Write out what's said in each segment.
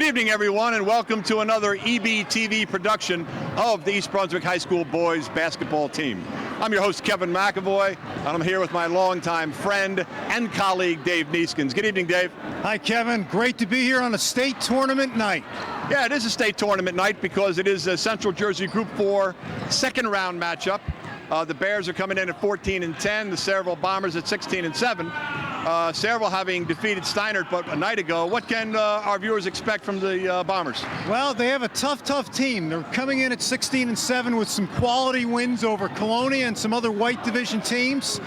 Good evening, everyone, and welcome to another EBTV production of the East Brunswick High School boys basketball team. I'm your host, Kevin McEvoy, and I'm here with my longtime friend and colleague, Dave Nieskens. Good evening, Dave. Hi, Kevin. Great to be here on a state tournament night. Yeah, it is a state tournament night because it is a Central Jersey Group 4 second round matchup. The Bears are coming in at 14-10, the Sayreville Bombers at 16-7. Sayreville having defeated Steinert but a night ago. What can our viewers expect from the Bombers? Well, they have a tough team. They're coming in at 16-7 with some quality wins over Colonia and some other white division teams.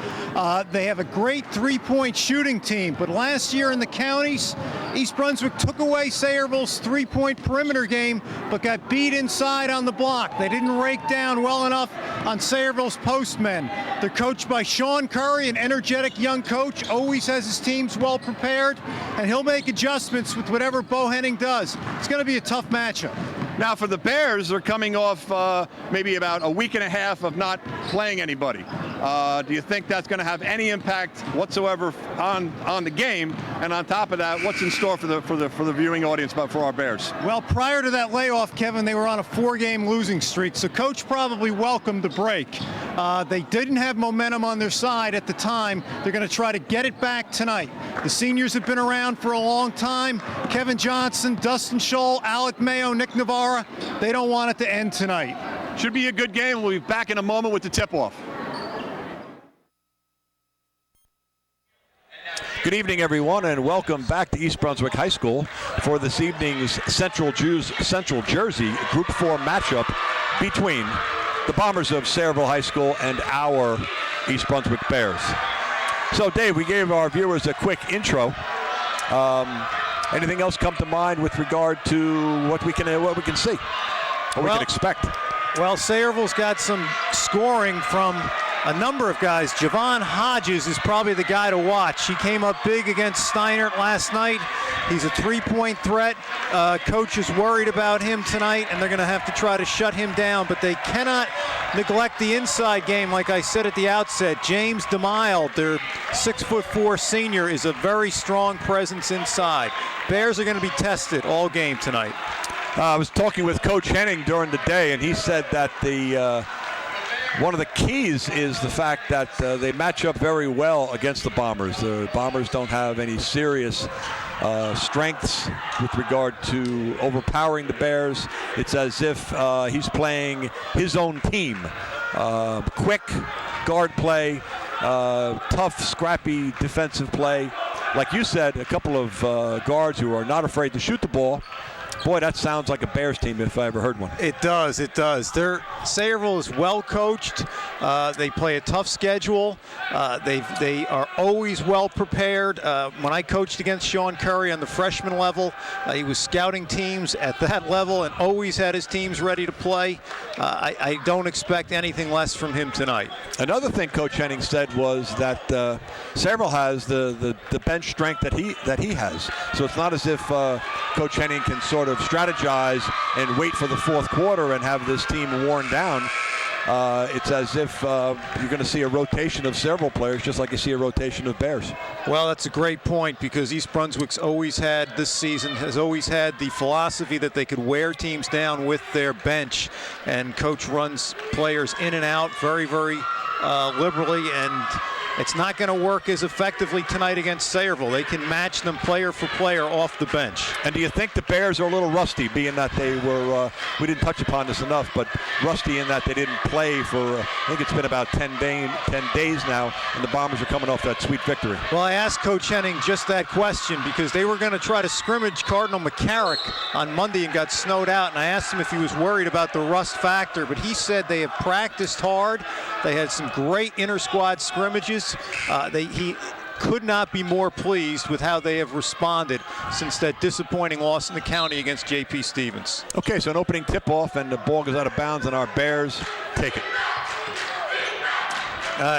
They have a great three-point shooting team, but last year in the counties, East Brunswick took away Sayreville's three-point perimeter game, but got beat inside on the block. They didn't rake down well enough on Sayreville's postmen. They're coached by Sean Curry, an energetic young coach, always has his teams well prepared, and he'll make adjustments with whatever Bo Henning does. It's going to be a tough matchup. Now for the Bears, they're coming off maybe about a week and a half of not playing anybody. Do you think that's going to have any impact whatsoever on the game? And on top of that, what's in store for the viewing audience, but for our Bears? Well, prior to that layoff, Kevin, they were on a 4-game losing streak, so Coach probably welcomed the break. They didn't have momentum on their side at the time. They're going to try to get it back tonight. The seniors have been around for a long time. Kevin Johnson, Dustin Scholl, Alec Mayo, Nick Navarra. They don't want it to end tonight. Should be a good game. We'll be back in a moment with the tip-off. Good evening, everyone, and welcome back to East Brunswick High School for this evening's Central Jersey Group 4 matchup between the Bombers of Sayreville High School and our East Brunswick Bears. So, Dave, we gave our viewers a quick intro. Anything else come to mind with regard to what we can see, what we can expect? Well, Sayreville's got some scoring from a number of guys. Javon Hodges is probably the guy to watch. He came up big against Steinert last night. He's a three-point threat. Coach is worried about him tonight, and they're going to have to try to shut him down, but they cannot neglect the inside game, like I said at the outset. James DeMille, their 6'4" senior, is a very strong presence inside. Bears are going to be tested all game tonight. I was talking with Coach Henning during the day, and he said that one of the keys is the fact that they match up very well against the Bombers. The Bombers don't have any serious strengths with regard to overpowering the Bears. It's as if he's playing his own team. Quick guard play, tough, scrappy defensive play. Like you said, a couple of guards who are not afraid to shoot the ball. Boy, that sounds like a Bears team if I ever heard one. It does. Sayreville is well coached. They play a tough schedule. They are always well prepared. When I coached against Sean Curry on the freshman level, he was scouting teams at that level and always had his teams ready to play. I don't expect anything less from him tonight. Another thing Coach Henning said was that Sayreville has the bench strength that he has. So it's not as if Coach Henning can sort of strategize and wait for the fourth quarter and have this team worn down. It's as if you're going to see a rotation of Sayreville players, just like you see a rotation of Bears. Well, that's a great point, because East Brunswick's has always had the philosophy that they could wear teams down with their bench, and Coach runs players in and out very, very liberally, and it's not going to work as effectively tonight against Sayreville. They can match them player for player off the bench. And do you think the Bears are a little rusty, being that they were, we didn't touch upon this enough, but rusty in that they didn't play for, I think it's been about 10 days now, and the Bombers are coming off that sweet victory? Well, I asked Coach Henning just that question, because they were going to try to scrimmage Cardinal McCarrick on Monday and got snowed out, and I asked him if he was worried about the rust factor, but he said they have practiced hard. They had some great inter-squad scrimmages. He could not be more pleased with how they have responded since that disappointing loss in the county against J.P. Stevens. Okay, so an opening tip-off, and the ball goes out of bounds, and our Bears take it.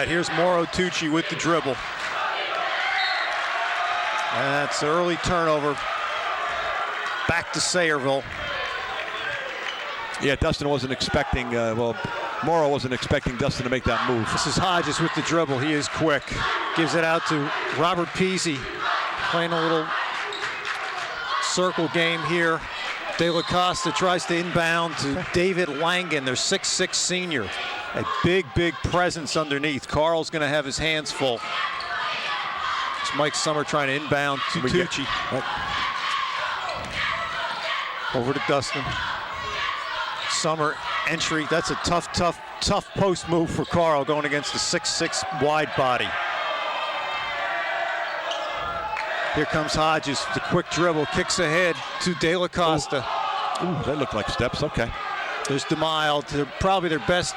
Here's Mauro Tucci with the dribble. That's an early turnover. Back to Sayreville. Yeah, Dustin wasn't expecting, Mauro wasn't expecting Dustin to make that move. This is Hodges with the dribble. He is quick. Gives it out to Robert Peasy, playing a little circle game here. De La Costa tries to inbound to David Langen, their 6'6" senior. A big, big presence underneath. Carl's going to have his hands full. It's Mike Summer trying to inbound to Tucci. Over to Dustin. Summer entry. That's a tough post move for Carl going against the 6'6" wide body. Here comes Hodges, the quick dribble, kicks ahead to De La Costa. Ooh, they look like steps, okay. There's DeMille, they're probably their best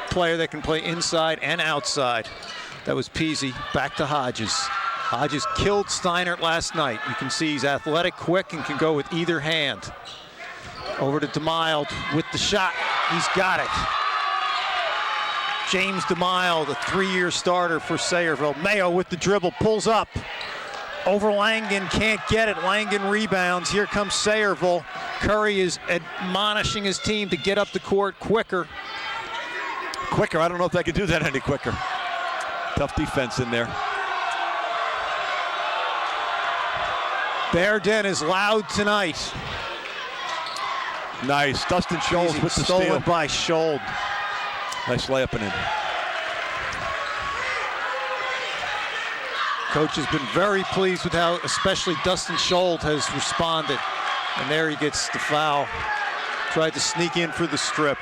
player that can play inside and outside. That was Peasy, back to Hodges. Hodges killed Steinert last night. You can see he's athletic, quick, and can go with either hand. Over to DeMille with the shot, he's got it. James DeMille, the 3-year starter for Sayreville. Mayo with the dribble, pulls up. Over Langen, can't get it. Langen rebounds. Here comes Sayreville. Curry is admonishing his team to get up the court quicker. Quicker, I don't know if they can do that any quicker. Tough defense in there. Bear Den is loud tonight. Nice, Dustin Scholes with the steal. Stolen by Scholes. Nice layup and in. Coach has been very pleased with how especially Dustin Scholes has responded. And there he gets the foul. Tried to sneak in for the strip.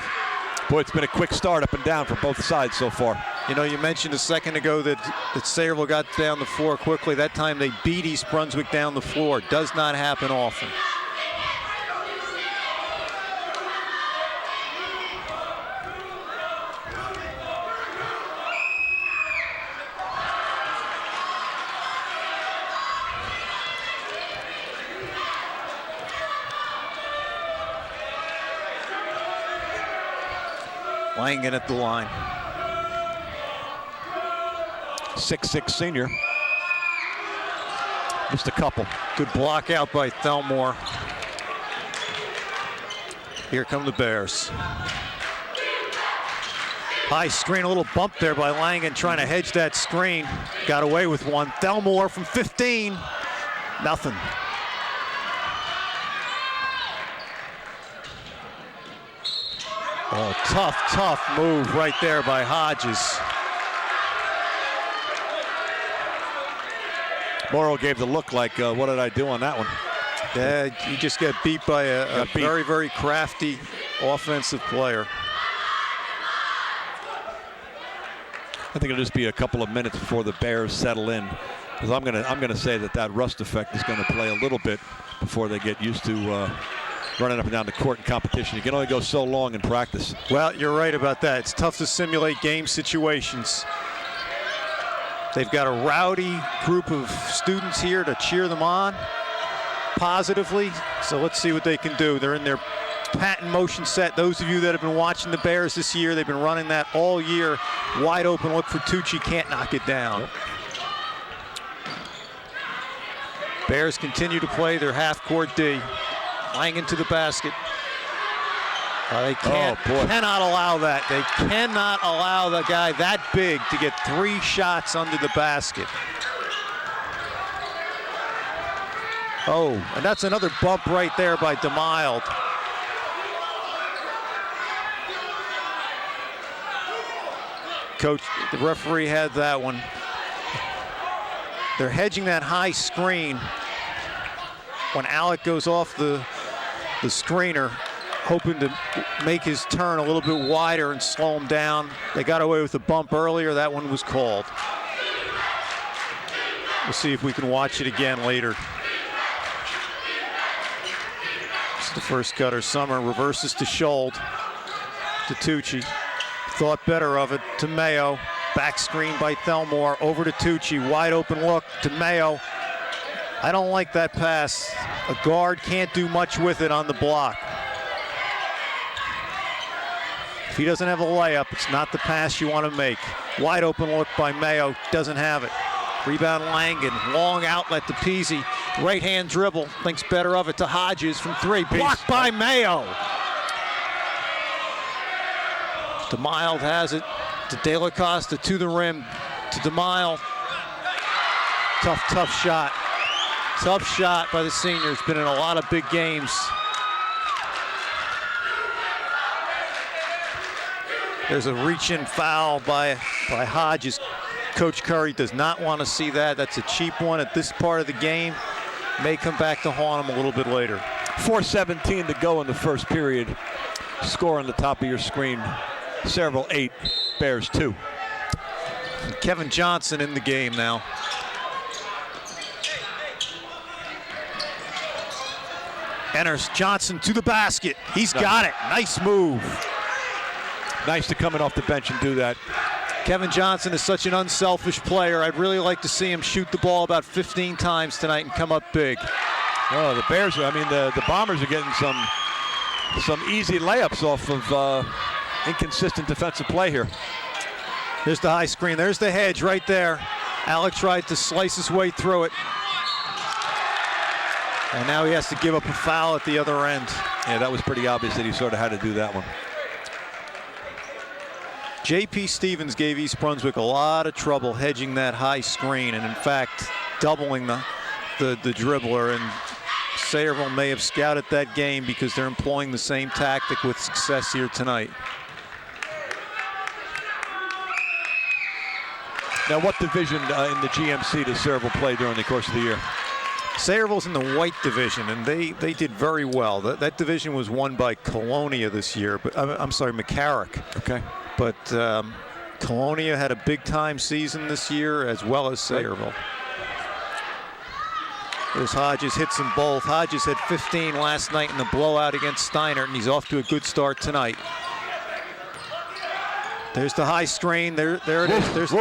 Boy, it's been a quick start up and down for both sides so far. You know, you mentioned a second ago that Sayreville got down the floor quickly. That time they beat East Brunswick down the floor. Does not happen often. Langen at the line. 6'6" senior. Just a couple. Good block out by Thelmore. Here come the Bears. High screen, a little bump there by Langen trying to hedge that screen. Got away with one. Thelmore from 15. Nothing. Oh, tough move right there by Hodges. Morrow gave the look like, what did I do on that one? Yeah, you just got beat by a very, very crafty offensive player. I think it'll just be a couple of minutes before the Bears settle in, because I'm gonna say that rust effect is going to play a little bit before they get used to running up and down the court in competition. You can only go so long in practice. Well, you're right about that. It's tough to simulate game situations. They've got a rowdy group of students here to cheer them on positively. So let's see what they can do. They're in their patent motion set. Those of you that have been watching the Bears this year, they've been running that all year. Wide open look for Tucci, can't knock it down. Yep. Bears continue to play their half-court D. Langen to the basket. They cannot allow that. They cannot allow the guy that big to get 3 shots under the basket. Oh, and that's another bump right there by DeMille. Coach, the referee had that one. They're hedging that high screen when Alec goes off the screener, hoping to make his turn a little bit wider and slow him down. They got away with a bump earlier. That one was called. We'll see if we can watch it again later. It's the first cutter. Summer reverses to Scholes, to Tucci. Thought better of it to Mayo. Back screen by Thelmore. Over to Tucci. Wide open look to Mayo. I don't like that pass. A guard can't do much with it on the block. If he doesn't have a layup, it's not the pass you want to make. Wide open look by Mayo. Doesn't have it. Rebound Langen. Long outlet to Peasy. Right hand dribble. Thinks better of it to Hodges from 3. Blocked by Mayo. DeMille has it to De La Costa, to the rim, to DeMille. Tough shot. Tough shot by the senior. He's been in a lot of big games. There's a reach-in foul by Hodges. Coach Curry does not want to see that. That's a cheap one at this part of the game. May come back to haunt him a little bit later. 4:17 to go in the first period. Score on the top of your screen. Sayreville 8, Bears 2. And Kevin Johnson in the game now. Enters Johnson to the basket. He's got it. Nice move. Nice to come in off the bench and do that. Kevin Johnson is such an unselfish player. I'd really like to see him shoot the ball about 15 times tonight and come up big. Oh, the Bears, I mean, the Bombers are getting some easy layups off of inconsistent defensive play here. There's the high screen. There's the hedge right there. Alex tried to slice his way through it. And now he has to give up a foul at the other end. Yeah, that was pretty obvious that he sort of had to do that one. J.P. Stevens gave East Brunswick a lot of trouble hedging that high screen, and in fact, doubling the dribbler. And Sayreville may have scouted that game because they're employing the same tactic with success here tonight. Now, what division in the GMC does Sayreville play during the course of the year? Sayreville's in the white division, and they did very well. That division was won by Colonia this year, but I'm sorry, McCarrick. Okay. But Colonia had a big-time season this year, as well as Sayreville. There's Hodges, hits them both. Hodges had 15 last night in the blowout against Steiner, and he's off to a good start tonight. There's the high screen. There it is. There's.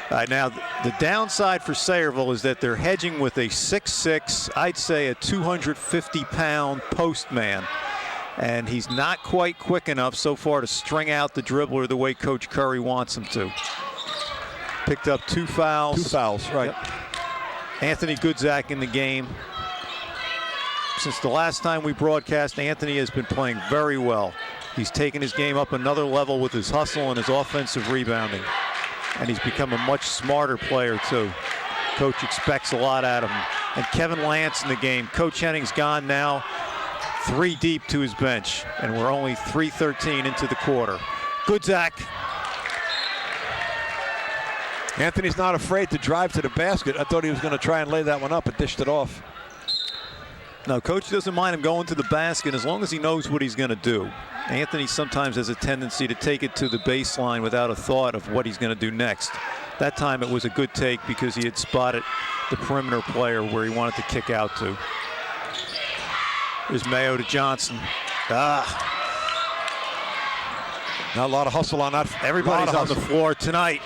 All right, now the downside for Sayreville is that they're hedging with a 6'6", I'd say a 250-pound postman. And he's not quite quick enough so far to string out the dribbler the way Coach Curry wants him to. Picked up 2 fouls. 2 fouls, right. Yep. Anthony Goodzak in the game. Since the last time we broadcast, Anthony has been playing very well. He's taken his game up another level with his hustle and his offensive rebounding. And he's become a much smarter player, too. Coach expects a lot out of him. And Kevin Lance in the game. Coach Henning's gone now 3 deep to his bench, and we're only 3:13 into the quarter. Goodzak. Anthony's not afraid to drive to the basket. I thought he was going to try and lay that one up, but dished it off. No, Coach doesn't mind him going to the basket as long as he knows what he's going to do. Anthony sometimes has a tendency to take it to the baseline without a thought of what he's going to do next. That time it was a good take because he had spotted the perimeter player where he wanted to kick out to. There's Mayo to Johnson. Not a lot of hustle on that. Everybody's on the floor tonight.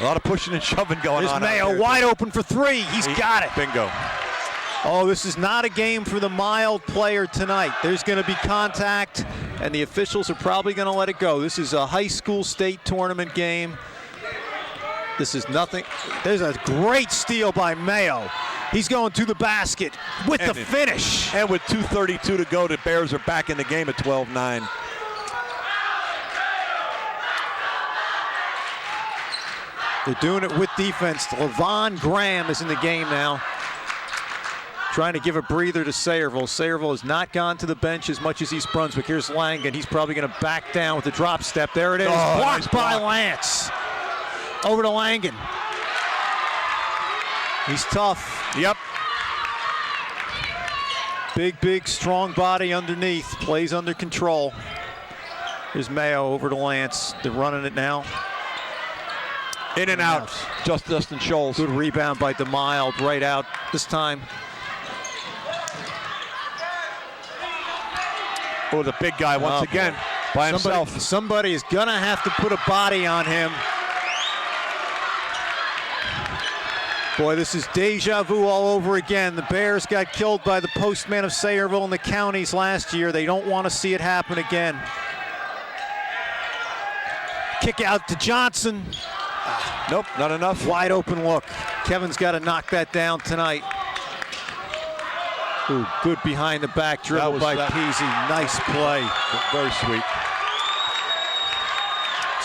A lot of pushing and shoving going on. There's Mayo wide open for 3. He's got it. Bingo. Oh, this is not a game for the mild player tonight. There's going to be contact, and the officials are probably going to let it go. This is a high school state tournament game. This is nothing. There's a great steal by Mayo. He's going to the basket with the finish. And with 2:32 to go, the Bears are back in the game at 12-9. They're doing it with defense. LaVon Graham is in the game now, trying to give a breather to Sayreville. Sayreville has not gone to the bench as much as East Brunswick. Here's Langen. He's probably going to back down with the drop step. There it is. Blocked nice by Lance. Over to Langen. He's tough. Yep. Big, strong body underneath. Plays under control. Here's Mayo over to Lance. They're running it now. In and out. Just Dustin Scholes. Good rebound by DeMild. Right out this time. Oh, the big guy once again by himself. Somebody is going to have to put a body on him. Boy, this is deja vu all over again. The Bears got killed by the postman of Sayreville in the counties last year. They don't want to see it happen again. Kick out to Johnson. Nope, not enough. Wide open look. Kevin's got to knock that down tonight. Ooh, good behind the back dribble by Peasy. Nice play. Very sweet.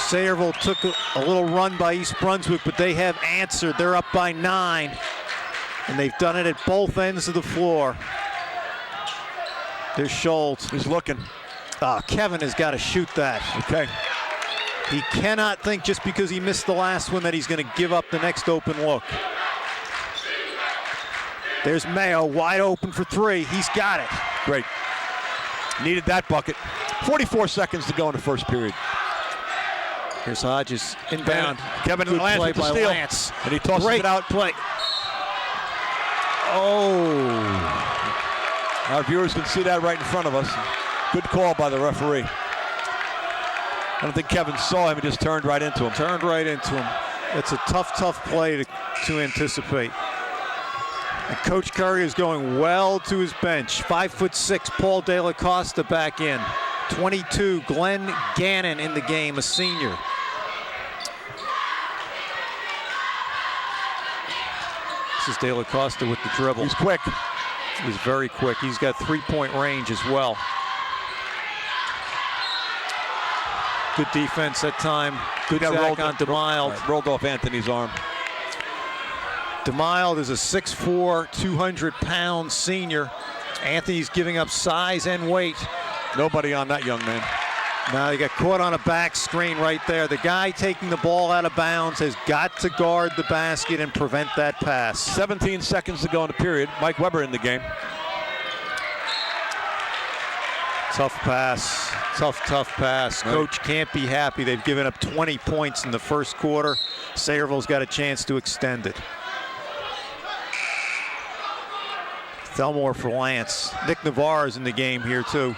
Sayreville took a little run by East Brunswick, but they have answered. They're up by 9, and they've done it at both ends of the floor. There's Schultz. He's looking. Kevin has got to shoot that. Okay. He cannot think just because he missed the last one that he's going to give up the next open look. There's Mayo, wide open for 3. He's got it. Great. Needed that bucket. 44 seconds to go in the first period. Here's Hodges inbound. Kevin Good Lance play with the by steal. Lance. And he tosses Great it out. Play. Oh. Our viewers can see that right in front of us. Good call by the referee. I don't think Kevin saw him. He just turned right into him. Turned right into him. It's a tough play to anticipate. And Coach Curry is going well to his bench. 5'6", Paul De La Costa back in. 22, Glenn Gannon in the game, a senior. This is De La Costa with the dribble. He's quick. He's very quick. He's got 3-point range as well. Good defense that time. Good sack on DeMild. Rolled off Anthony's arm. DeMild is a 6'4", 200-pound senior. Anthony's giving up size and weight. Nobody on that young man. Now he got caught on a back screen right there. The guy taking the ball out of bounds has got to guard the basket and prevent that pass. 17 seconds to go in the period. Mike Weber in the game. Tough pass. Tough pass. Right. Coach can't be happy. They've given up 20 points in the first quarter. Sayreville's got a chance to extend it. Thelmore for Lance. Nick Navarre is in the game here too.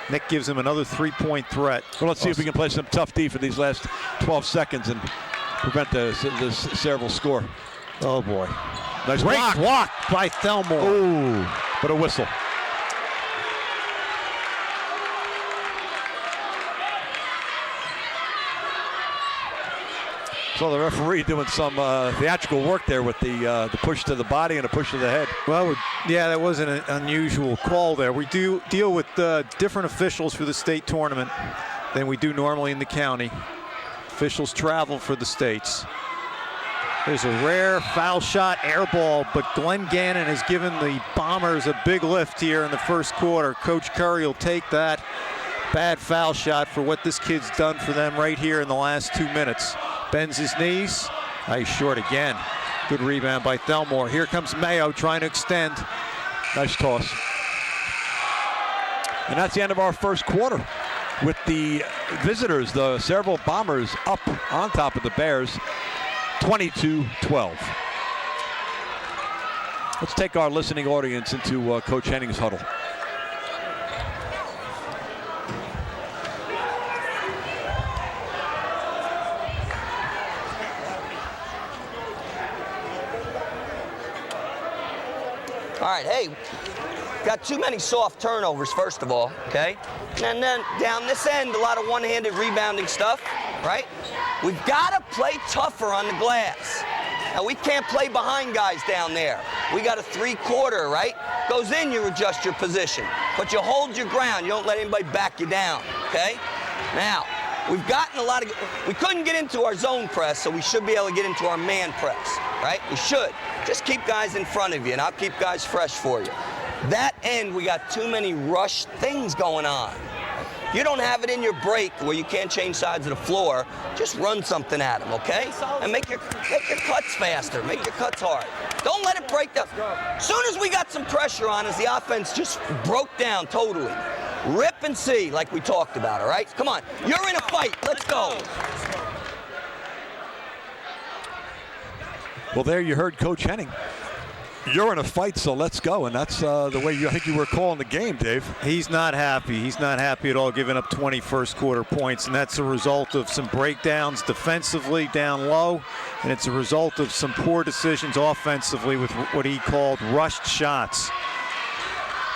Nick gives him another 3-point threat. Well, let's see if we can play some tough D for these last 12 seconds and prevent the Sayreville score. Oh boy. Nice Great block. block by Thelmore. Ooh, but a whistle. So the referee doing some theatrical work there with the push to the body and a push to the head. Well, yeah, that wasn't an unusual call there. We do deal with different officials for the state tournament than we do normally in the county. Officials travel for the states. There's a rare foul shot, air ball, but Glenn Gannon has given the Bombers a big lift here in the first quarter. Coach Curry will take that bad foul shot for what this kid's done for them right here in the last 2 minutes. Bends his knees. Nice short again. Good rebound by Thelmore. Here comes Mayo trying to extend. Nice toss. And that's the end of our first quarter with the visitors, the Sayreville Bombers, up on top of the Bears, 22-12. Let's take our listening audience into Coach Henning's huddle. All right, hey, got too many soft turnovers, first of all, okay? And then down this end, a lot of one-handed rebounding stuff, right? We've got to play tougher on the glass. Now, we can't play behind guys down there. We got a 3-quarter, right? Goes in, you adjust your position. But you hold your ground. You don't let anybody back you down, okay? Now, we've gotten a lot of... We couldn't get into our zone press, so we should be able to get into our man press, right? We should. Just keep guys in front of you, and I'll keep guys fresh for you. That end, we got too many rush things going on. You don't have it in your break where you can't change sides of the floor. Just run something at them, okay? And make your cuts faster. Make your cuts hard. Don't let it break down. As soon as we got some pressure on us, the offense just broke down totally. Rip and see, like we talked about, all right? Come on. You're in a fight. Let's go. Well, there you heard Coach Henning. You're in a fight, so let's go. And that's the way I think you were calling the game, Dave. He's not happy. He's not happy at all, giving up 20 first-quarter points. And that's a result of some breakdowns defensively down low. And it's a result of some poor decisions offensively with what he called rushed shots.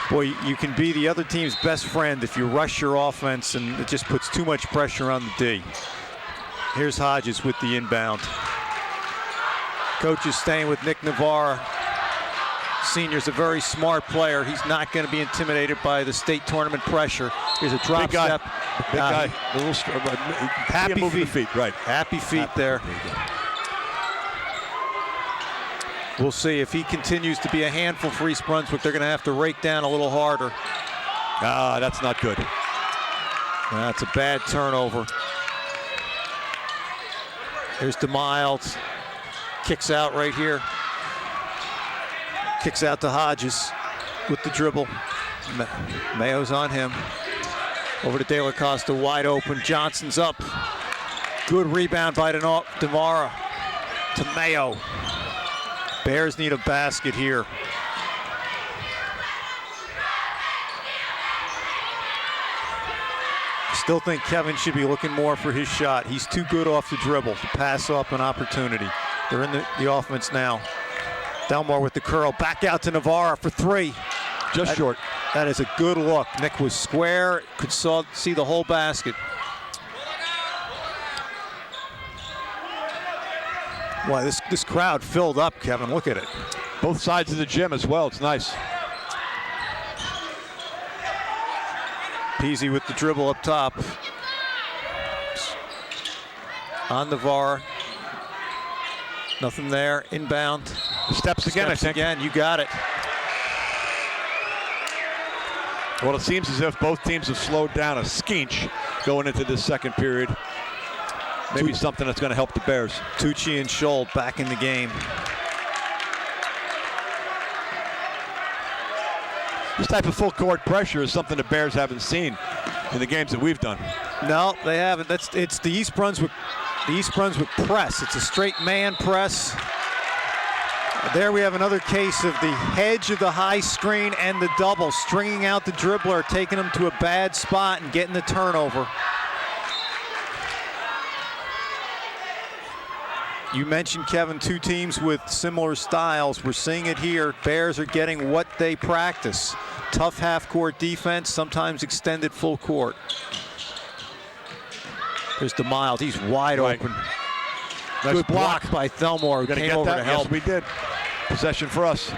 Boy, you can be the other team's best friend if you rush your offense, and it just puts too much pressure on the D. Here's Hodges with the inbound. Coach is staying with Nick Navarre. Senior's a very smart player. He's not going to be intimidated by the state tournament pressure. Here's a drop step. Big guy, a little happy moving feet. the feet, right? Happy feet there. There you go. We'll see if he continues to be a handful for East Brunswick. They're going to have to rake down a little harder. Ah, that's not good. That's a bad turnover. Here's DeMiles. Kicks out right here. Kicks out to Hodges with the dribble. Mayo's on him. Over to De La Costa, wide open. Johnson's up. Good rebound by Demara to Mayo. Bears need a basket here. Still think Kevin should be looking more for his shot. He's too good off the dribble to pass up an opportunity. They're in the offense now. Delmore with the curl. Back out to Navarra for three. Just short. That is a good look. Nick was square, could see the whole basket. Wow, this crowd filled up, Kevin. Look at it. Both sides of the gym as well. It's nice. Peasy with the dribble up top. On Navarra. Nothing there. Inbound. Steps again, I think. Again, you got it. Well, it seems as if both teams have slowed down a skinch going into this second period. Maybe something that's going to help the Bears. Tucci and Scholl back in the game. This type of full court pressure is something the Bears haven't seen in the games that we've done. No, they haven't. It's the East Brunswick press. It's a straight man press. There we have another case of the hedge of the high screen and the double, stringing out the dribbler, taking him to a bad spot and getting the turnover. You mentioned, Kevin, two teams with similar styles. We're seeing it here. Bears are getting what they practice. Tough half-court defense, sometimes extended full court. There's DeMiles. He's wide open. Nice Good block by Thelmore, who came over to help. Yes, we did. Possession for us.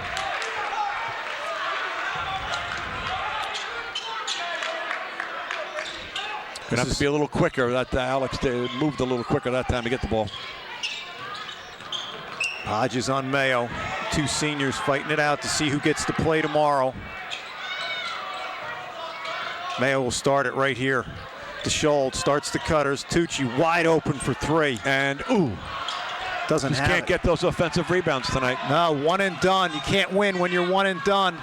Gonna have to be a little quicker. That Alex moved a little quicker that time to get the ball. Hodges on Mayo. Two seniors fighting it out to see who gets to play tomorrow. Mayo will start it right here. DeSchold starts the cutters. Tucci wide open for three. And doesn't just have can't it. get those offensive rebounds tonight. No, one and done. You can't win when you're one and done.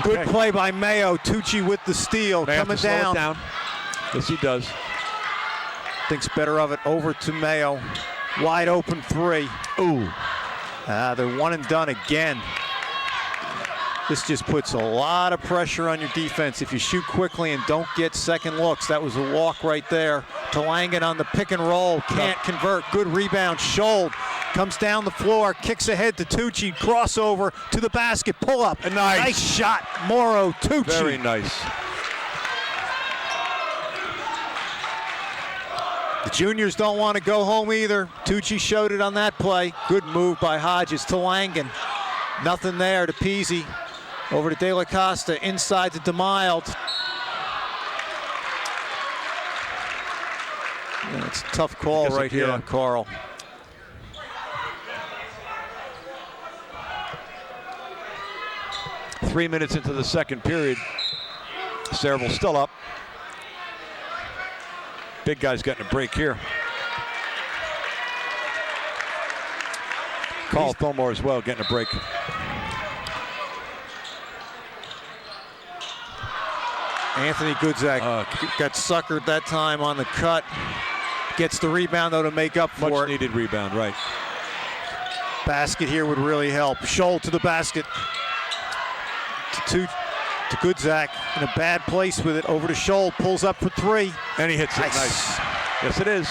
Good play by Mayo. Tucci with the steal. May coming have to slow down. it down. Yes, he does. Thinks better of it. Over to Mayo. Wide open three. They're one and done again. This just puts a lot of pressure on your defense. If you shoot quickly and don't get second looks, that was a walk right there. Talangan on the pick and roll, can't convert. Good rebound. Scholl comes down the floor, kicks ahead to Tucci, crossover to the basket, pull up. Nice shot, Morrow, Tucci. Very nice. The juniors don't want to go home either. Tucci showed it on that play. Good move by Hodges to Langan. Nothing there to Peasy. Over to De La Costa, inside to DeMiles. Yeah, it's a tough call right here on Carl. Three minutes into the second period. Sayreville still up. Big guy's getting a break here. Carl Thomore as well getting a break. Anthony Goodzak got suckered that time on the cut. Gets the rebound, though, to make up for it. Much needed rebound, right. Basket here would really help. Scholl to the basket. To Goodzak in a bad place with it. Over to Scholl, pulls up for three. And he hits it nice. Yes, it is.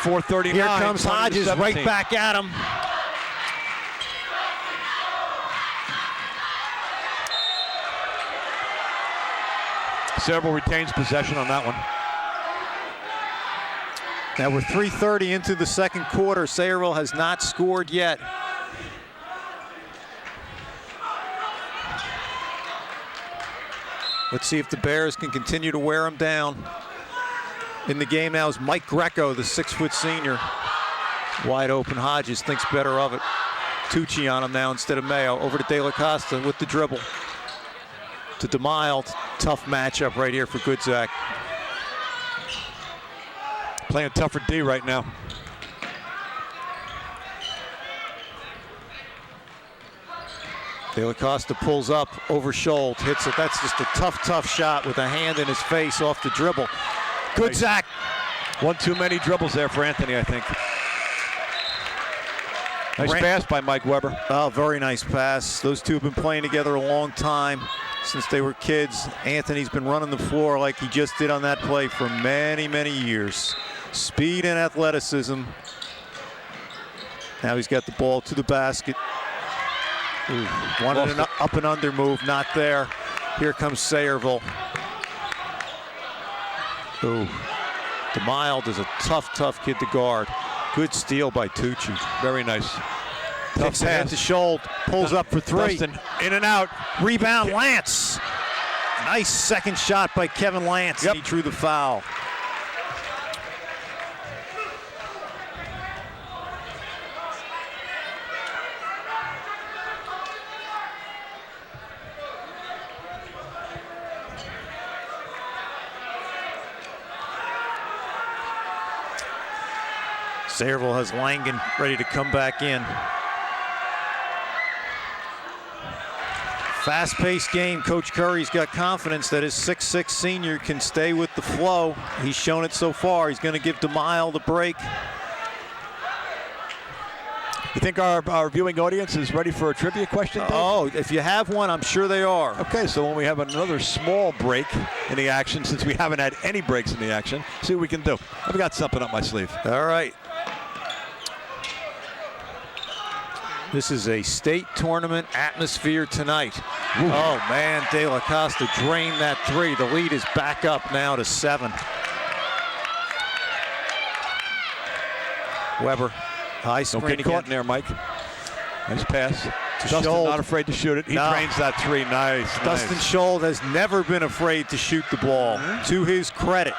4:39. Here comes Hodges right back at him. Sayreville retains possession on that one. Now we're 3:30 into the second quarter. Sayreville has not scored yet. Let's see if the Bears can continue to wear them down. in the game now is Mike Greco, the 6-foot senior. Wide open. Hodges thinks better of it. Tucci on him now instead of Mayo. Over to De La Costa with the dribble. To DeMille. Tough matchup right here for Goodzak. Playing tougher D right now. De La Costa pulls up over Scholl, hits it. That's just a tough shot with a hand in his face off the dribble. Goodzak. One too many dribbles there for Anthony, I think. Nice pass by Mike Weber. Oh, very nice pass. Those two have been playing together a long time, since they were kids. Anthony's been running the floor like he just did on that play for many, many years. Speed and athleticism. Now he's got the ball to the basket. Ooh, wanted an up and under move, not there. Here comes Sayreville. Ooh, DeMille is a tough kid to guard. Good steal by Tucci. Very nice. Takes hand to Scholl, pulls up for three. Dustin, in and out. Rebound, Lance. Nice second shot by Kevin Lance. Yep. And he drew the foul. Sayreville has Langen ready to come back in. Fast-paced game. Coach Curry's got confidence that his 6'6" senior can stay with the flow. He's shown it so far. He's going to give DeMille the break. You think our viewing audience is ready for a trivia question, Dave? Oh, if you have one, I'm sure they are. Okay, so when we have another small break in the action, since we haven't had any breaks in the action, see what we can do. I've got something up my sleeve. All right. This is a state tournament atmosphere tonight. Ooh. Oh, man, De La Costa drained that three. The lead is back up now to 7. Weber, high screen. Don't get caught in there, Mike. Nice pass. Dustin Scholl. not afraid to shoot it. He drains that three. Nice. Dustin Scholl has never been afraid to shoot the ball. To his credit.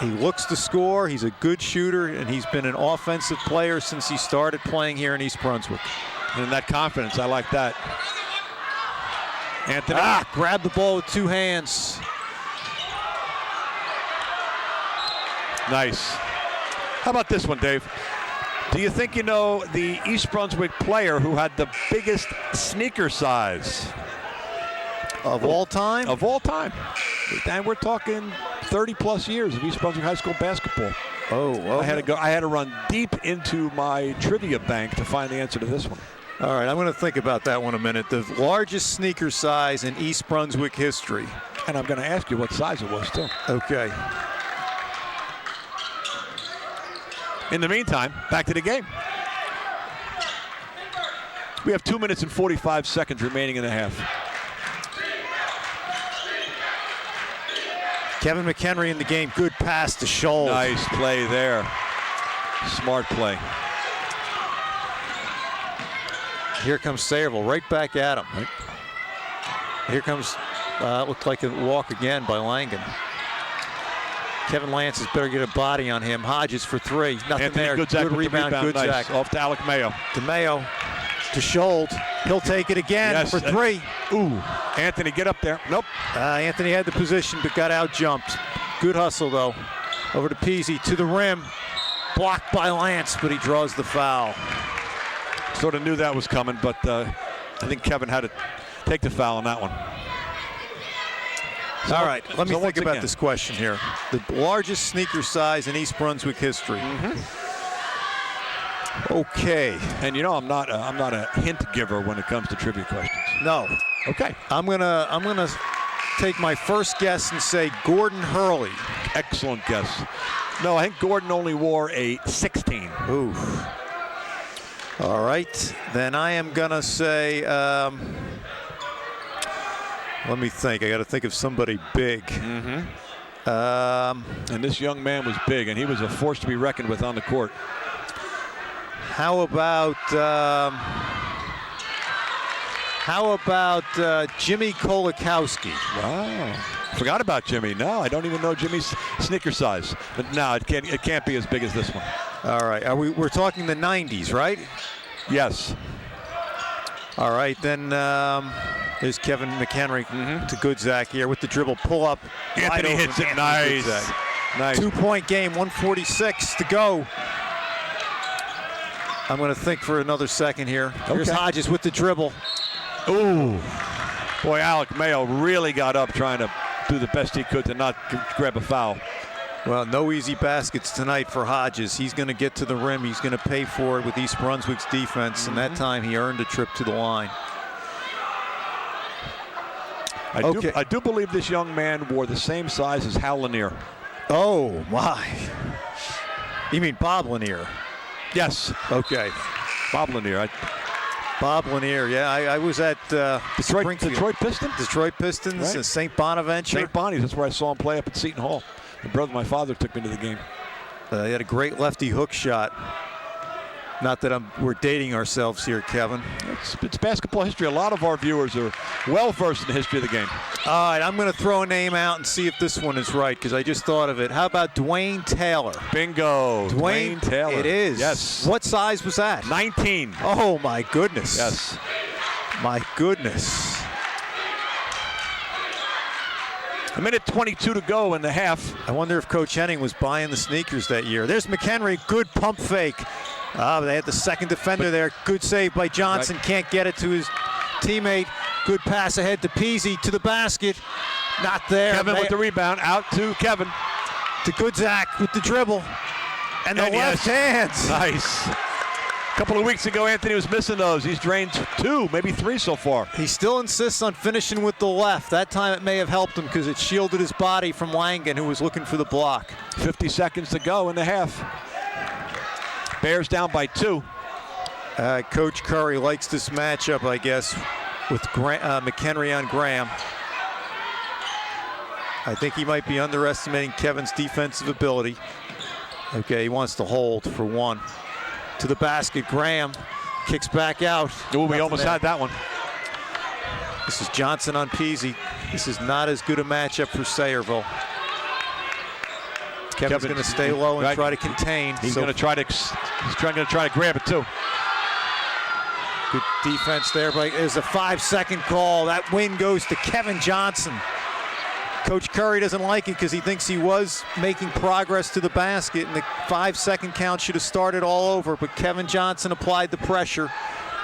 He looks to score. He's a good shooter, and he's been an offensive player since he started playing here in East Brunswick. And that confidence, I like that. Anthony. Grabbed the ball with 2 hands. Nice. How about this one, Dave? Do you think you know the East Brunswick player who had the biggest sneaker size? Of all time? Of all time. And we're talking 30-plus years of East Brunswick High School basketball. Oh, I had to run deep into my trivia bank to find the answer to this one. All right, I'm going to think about that one a minute. The largest sneaker size in East Brunswick history. And I'm going to ask you what size it was, too. Okay. In the meantime, back to the game. We have 2 minutes and 45 seconds remaining in the half. Kevin McHenry in the game. Good pass to Scholl. Nice play there. Smart play. Here comes Sayreville right back at him. Right. Here comes, looked like a walk again by Langen. Kevin Lance has better get a body on him. Hodges for 3. Nothing Anthony there. Goodzak Good rebound. Goodzak. Nice. Off to Alec Mayo. To Mayo. To Scholl. He'll take it again for 3. Ooh. Anthony, get up there. Nope. Anthony had the position but got out jumped. Good hustle though. Over to Peasy to the rim. Blocked by Lance, but he draws the foul. Sort of knew that was coming, but I think Kevin had to take the foul on that one. All right, let me think about this question here. The largest sneaker size in East Brunswick history. Okay. And you know I'm not a hint giver when it comes to trivia questions. No. Okay. I'm gonna take my first guess and say Gordon Hurley. Excellent guess. No, I think Gordon only wore a 16. Oof. All right, then I am gonna say. Let me think. I got to think of somebody big. And this young man was big, and he was a force to be reckoned with on the court. How about Jimmy Kolakowski? Wow. Forgot about Jimmy. No, I don't even know Jimmy's sneaker size. But no, it can't be as big as this one. All right, we're talking the 90s, right? Yes. All right, then there's Kevin McHenry to Goodzak here with the dribble pull up. Anthony hits it. Nice. Nice. 2-point game, 1:46 to go. I'm going to think for another second here. Here's Hodges with the dribble. Ooh. Boy, Alec Mayo really got up trying to do the best he could to not grab a foul. Well, no easy baskets tonight for Hodges. He's going to get to the rim. He's going to pay for it with East Brunswick's defense, and that time he earned a trip to the line. I do believe this young man wore the same size as Hal Lanier. Oh, my. You mean Bob Lanier? Yes. Okay. Bob Lanier. Bob Lanier, yeah. I was at Detroit Pistons? Detroit Pistons, right. St. Bonaventure. St. Bonnie's, that's where I saw him play up at Seton Hall. My father took me to the game. He had a great lefty hook shot. Not that we're dating ourselves here, Kevin. It's basketball history. A lot of our viewers are well versed in the history of the game. All right, I'm going to throw a name out and see if this one is right because I just thought of it. How about Dwayne Taylor? Bingo. Dwayne Taylor. It is. Yes. What size was that? 19. Oh, my goodness. Yes. My goodness. A minute 22 to go in the half. I wonder if Coach Henning was buying the sneakers that year. There's McHenry, good pump fake. They had the second defender there. Good save by Johnson. Right. Can't get it to his teammate. Good pass ahead to Peasy to the basket. Not there. Kevin with the rebound. Out to Kevin. To Goodzak with the dribble. And the left hands. Nice. A couple of weeks ago, Anthony was missing those. He's drained 2, maybe 3 so far. He still insists on finishing with the left. That time it may have helped him because it shielded his body from Langen, who was looking for the block. 50 seconds to go in the half. Bears down by 2. Coach Curry likes this matchup, I guess, with McHenry on Graham. I think he might be underestimating Kevin's defensive ability. Okay, he wants to hold for 1. To the basket, Graham kicks back out. Oh, we almost had that one. This is Johnson on Peasy. This is not as good a matchup for Sayreville. Kevin's going to stay low and try to contain. He's going to try to grab it too. Good defense there, but there's a 5-second call. That win goes to Kevin Johnson. Coach Curry doesn't like it because he thinks he was making progress to the basket, and the 5-second count should have started all over, but Kevin Johnson applied the pressure,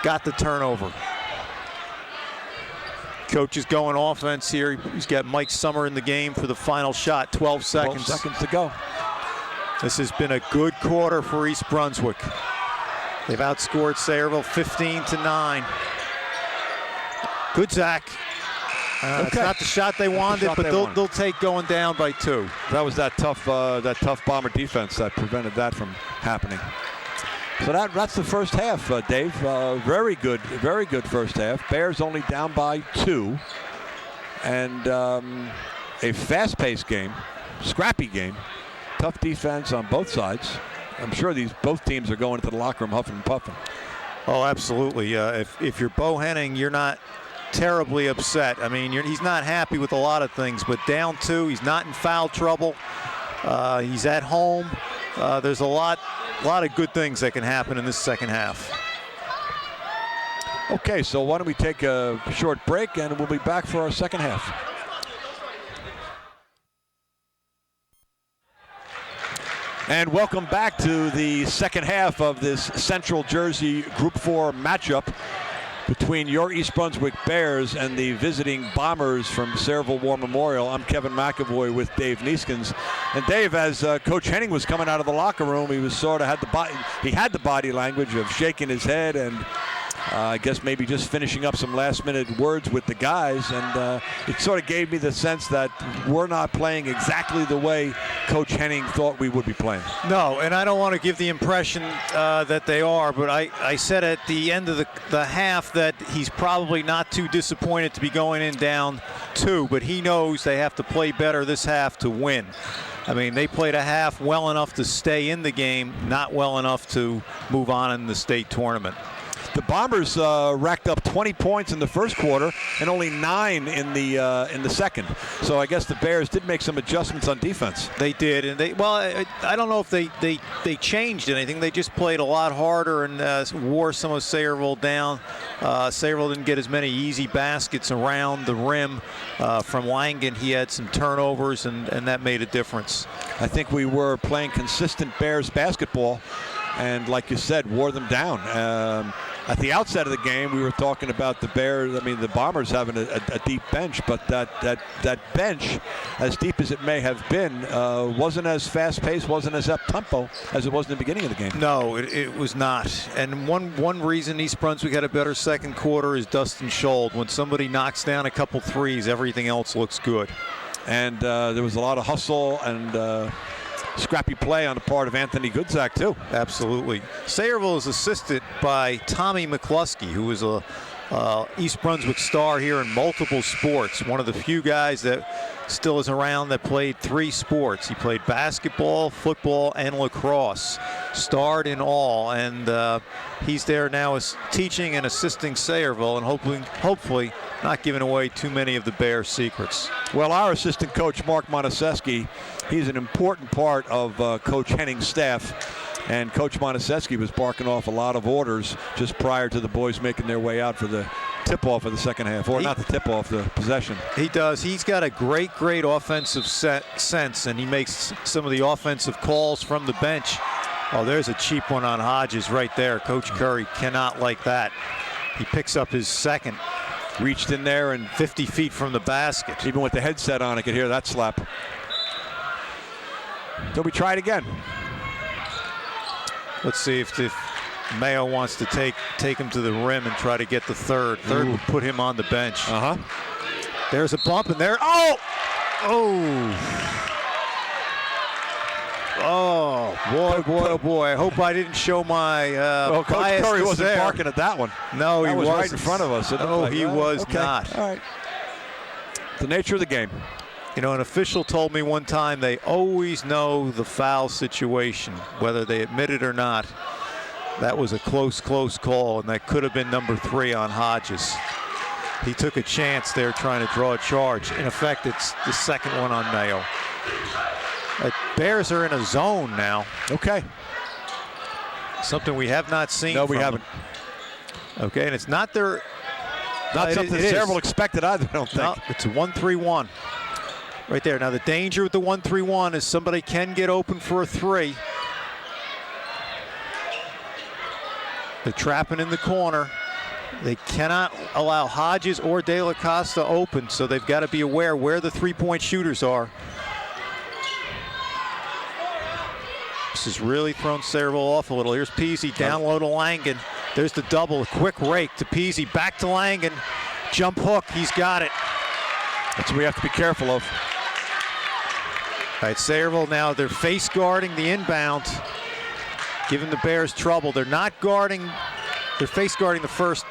got the turnover. Coach is going offense here. He's got Mike Summer in the game for the final shot. 12 seconds. 12 seconds to go. This has been a good quarter for East Brunswick. They've outscored Sayreville 15-9. Goodzak. It's not the shot they wanted, but they'll take going down by 2. That was that tough Bomber defense that prevented that from happening. So that's the first half, Dave. Very good first half. Bears only down by 2, and a fast-paced game, scrappy game, tough defense on both sides. I'm sure both teams are going into the locker room huffing and puffing. Oh, absolutely. If you're Bo Henning, you're not terribly upset. I mean, he's not happy with a lot of things, but down 2, he's not in foul trouble. He's at home. There's a lot of good things that can happen in this second half. Okay, so why don't we take a short break, and we'll be back for our second half. And welcome back to the second half of this Central Jersey Group 4 matchup between your East Brunswick Bears and the visiting Bombers from Sayreville War Memorial. I'm Kevin McEvoy with Dave Nieskens. And Dave, as Coach Henning was coming out of the locker room, he was sort of had the body language of shaking his head and I guess maybe just finishing up some last-minute words with the guys, and it sort of gave me the sense that we're not playing exactly the way Coach Henning thought we would be playing. No, and I don't want to give the impression that they are, but I said at the end of the half that he's probably not too disappointed to be going in down 2, but he knows they have to play better this half to win. I mean, they played a half well enough to stay in the game, not well enough to move on in the state tournament. The Bombers racked up 20 points in the first quarter and only 9 in the second. So I guess the Bears did make some adjustments on defense. They did, and I don't know if they changed anything. They just played a lot harder and wore some of Sayreville down. Sayreville didn't get as many easy baskets around the rim from Langen. He had some turnovers, and that made a difference. I think we were playing consistent Bears basketball, and like you said, wore them down. At the outset of the game, we were talking about the Bears. I mean, the Bombers having a deep bench, but that bench, as deep as it may have been, wasn't as fast-paced, wasn't as up-tempo as it was in the beginning of the game. No, it was not. And one reason East Brunswick had a better second quarter is Dustin Schold. When somebody knocks down a couple threes, everything else looks good. And there was a lot of hustle and scrappy play on the part of Anthony Goodzak, too. Absolutely. Sayreville is assisted by Tommy McCluskey, who is a East Brunswick star here in multiple sports. One of the few guys that still is around that played 3 sports. He played basketball, football, and lacrosse. Starred in all, and he's there now as teaching and assisting Sayreville, and hopefully not giving away too many of the Bears' secrets. Well, our assistant coach, Mark Monteseschi, he's an important part of Coach Henning's staff. And Coach Monteseschi was barking off a lot of orders just prior to the boys making their way out for the tip-off of the second half, or not the tip-off, the possession. He does. He's got a great offensive sense, and he makes some of the offensive calls from the bench. Oh, there's a cheap one on Hodges right there. Coach Curry cannot like that. He picks up his second. Reached in there and 50 feet from the basket. Even with the headset on, I could hear that slap. So we try it again. Let's see if Mayo wants to take him to the rim and try to get the third. Third would put him on the bench. There's a bump in there. Oh, boy. I hope I didn't show my well, Coach bias Curry wasn't there. barking at that one. No, he was wasn't. right in front of us. No, he was not. All right. The nature of the game. You know, an official told me one time they always know the foul situation, whether they admit it or not. That was a close call, and that could have been number 3 on Hodges. He took a chance there trying to draw a charge. In effect, it's the second one on Mayo. Bears are in a zone now. Okay. Something we have not seen. No, we haven't. Okay, and it's not their... Not something Sayreville expected either, I don't think. No, it's a 1-3-1. Right there. Now, the danger with the 1-3-1 is somebody can get open for a 3. They're trapping in the corner. They cannot allow Hodges or De La Costa open, so they've got to be aware where the 3-point shooters are. This has really thrown Sayreville off a little. Here's Peasy down low to Langen. There's the double, a quick rake to Peasy, back to Langen. Jump hook, he's got it. That's what we have to be careful of. All right, Sayreville now, they're face guarding the inbound, giving the Bears trouble. They're not guarding, they're face guarding the first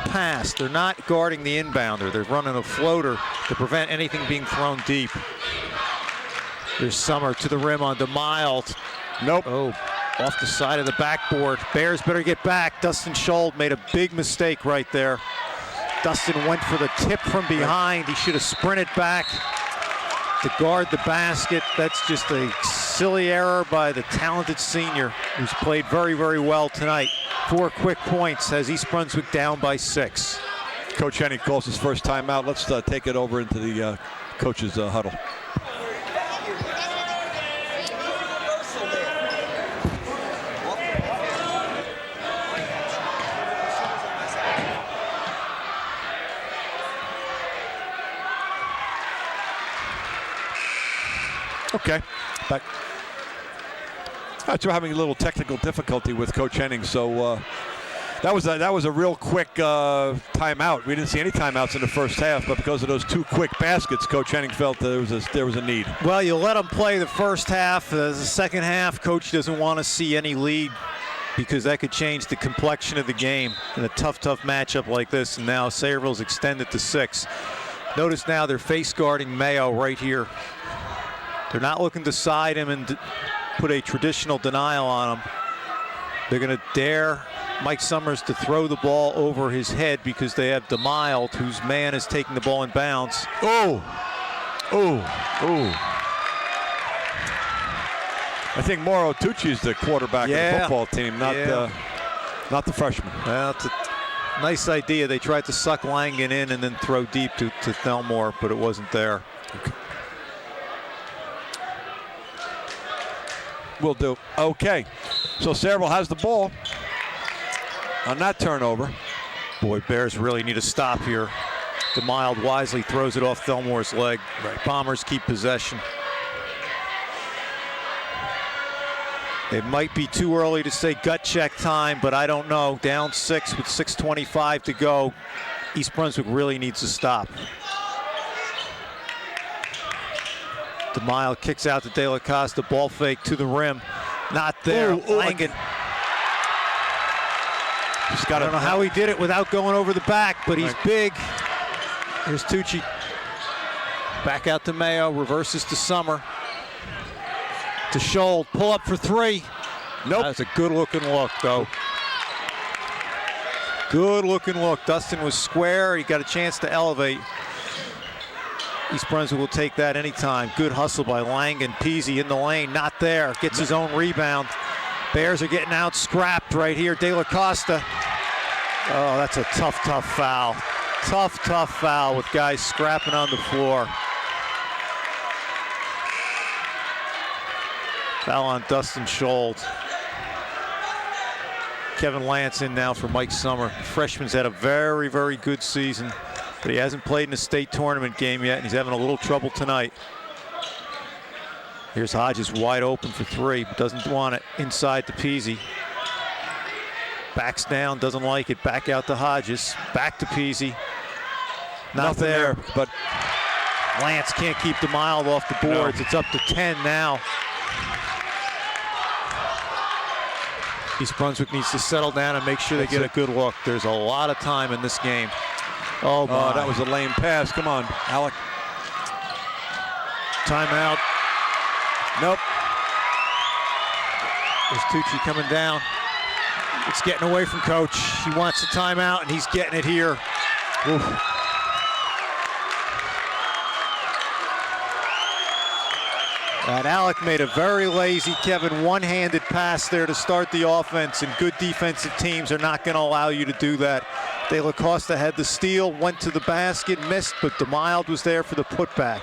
pass. They're not guarding the inbounder. They're running a floater to prevent anything being thrown deep. There's Summer to the rim on DeMille. Nope. Oh, off the side of the backboard. Bears better get back. Dustin Schold made a big mistake right there. Dustin went for the tip from behind. He should have sprinted back to guard the basket. That's just a silly error by the talented senior who's played very, very well tonight. 4 quick points has East Brunswick down by 6. Coach Henning calls his first timeout. Let's take it over into the coach's huddle. Okay, back. All right, so we're having a little technical difficulty with Coach Henning, so that was a real quick timeout. We didn't see any timeouts in the first half, but because of those 2 quick baskets, Coach Henning felt there was a need. Well, you let them play the first half. The second half, Coach doesn't want to see any lead because that could change the complexion of the game in a tough matchup like this. And now Sayreville's extended to 6. Notice now they're face guarding Mayo right here. They're not looking to side him and put a traditional denial on him. They're going to dare Mike Summers to throw the ball over his head because they have DeMild, whose man is taking the ball in bounds. Oh, oh, oh. I think Mauro Tucci is the quarterback of the football team, not the freshman. Well, it's a nice idea. They tried to suck Langen in and then throw deep to Thelmore, but it wasn't there. Okay. Will do. Okay. So Sayreville has the ball on that turnover. Boy, Bears really need a stop here. DeMild wisely throws it off Thelmore's leg. Right. Bombers keep possession. It might be too early to say gut check time, but I don't know. Down 6 with 6:25 to go. East Brunswick really needs to stop. DeMild kicks out to De La Costa, ball fake to the rim. Not there. Langen. I don't know how he did it without going over the back, but he's big. Here's Tucci. Back out to Mayo, reverses to Summer. To Scholl, pull up for 3. Nope. That's a good looking look, though. Good looking look. Dustin was square. He got a chance to elevate. East Brunswick will take that anytime. Good hustle by Langen. Peasy in the lane, not there. Gets his own rebound. Bears are getting out scrapped right here. De La Costa. Oh, that's a tough foul. Tough foul with guys scrapping on the floor. Foul on Dustin Scholl. Kevin Lance in now for Mike Summer. The freshman's had a very, very good season, but he hasn't played in a state tournament game yet, and he's having a little trouble tonight. Here's Hodges wide open for 3, but doesn't want it. Inside to Peasy. Backs down, doesn't like it. Back out to Hodges. Back to Peasy. Nothing there, but Lance can't keep DeMild off the boards. No. It's up to 10 now. East Brunswick needs to settle down and make sure they get a good look. There's a lot of time in this game. Oh, my. That was a lame pass. Come on, Alec. Timeout. Nope. There's Tucci coming down. It's getting away from coach. He wants a timeout, and he's getting it here. Oof. And Alec made a very lazy, Kevin, one-handed pass there to start the offense, and good defensive teams are not going to allow you to do that. De La Costa had the steal, went to the basket, missed, but DeMild was there for the putback.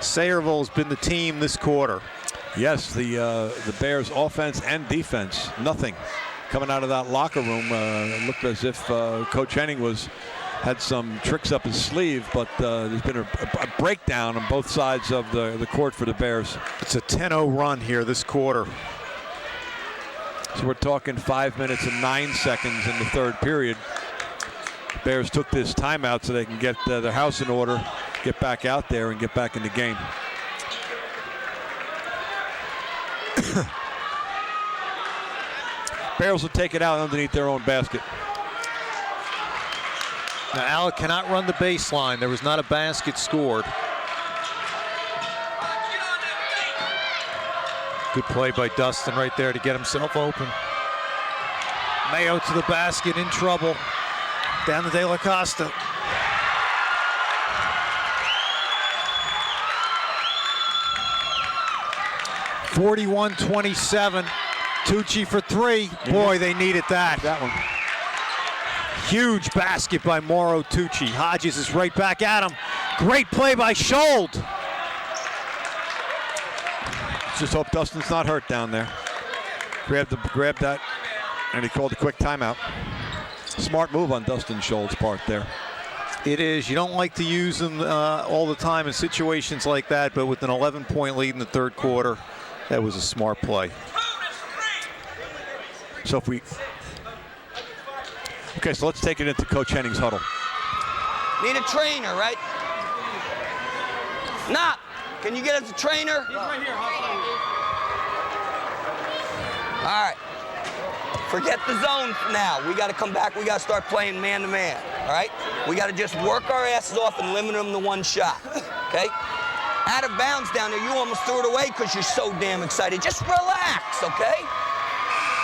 Sayreville has been the team this quarter. Yes, the Bears' offense and defense, nothing. Coming out of that locker room, looked as if Coach Henning had some tricks up his sleeve, but there's been a breakdown on both sides of the court for the Bears. It's a 10-0 run here this quarter. So we're talking 5 minutes and 9 seconds in the third period. Bears took this timeout so they can get their house in order, get back out there, and get back in the game. Bears will take it out underneath their own basket. Now Alec cannot run the baseline. There was not a basket scored. Good play by Dustin right there to get himself open. Mayo to the basket, in trouble. Down to De La Costa. (41-27). Tucci for 3. Boy, they needed that. That one. Huge basket by Mauro Tucci. Hodges is right back at him. Great play by Scholl. Just hope Dustin's not hurt down there. Grabbed that, and he called a quick timeout. Smart move on Dustin Scholl's part there. It is. You don't like to use them all the time in situations like that, but with an 11-point lead in the third quarter, that was a smart play. So okay, so let's take it into Coach Henning's huddle. Need a trainer, right? Nah, can you get us a trainer? He's right here. All right. Forget the zone for now. We got to come back. We got to start playing man-to-man, all right? We got to just work our asses off and limit them to one shot, okay? Out of bounds down there, you almost threw it away because you're so damn excited. Just relax, okay?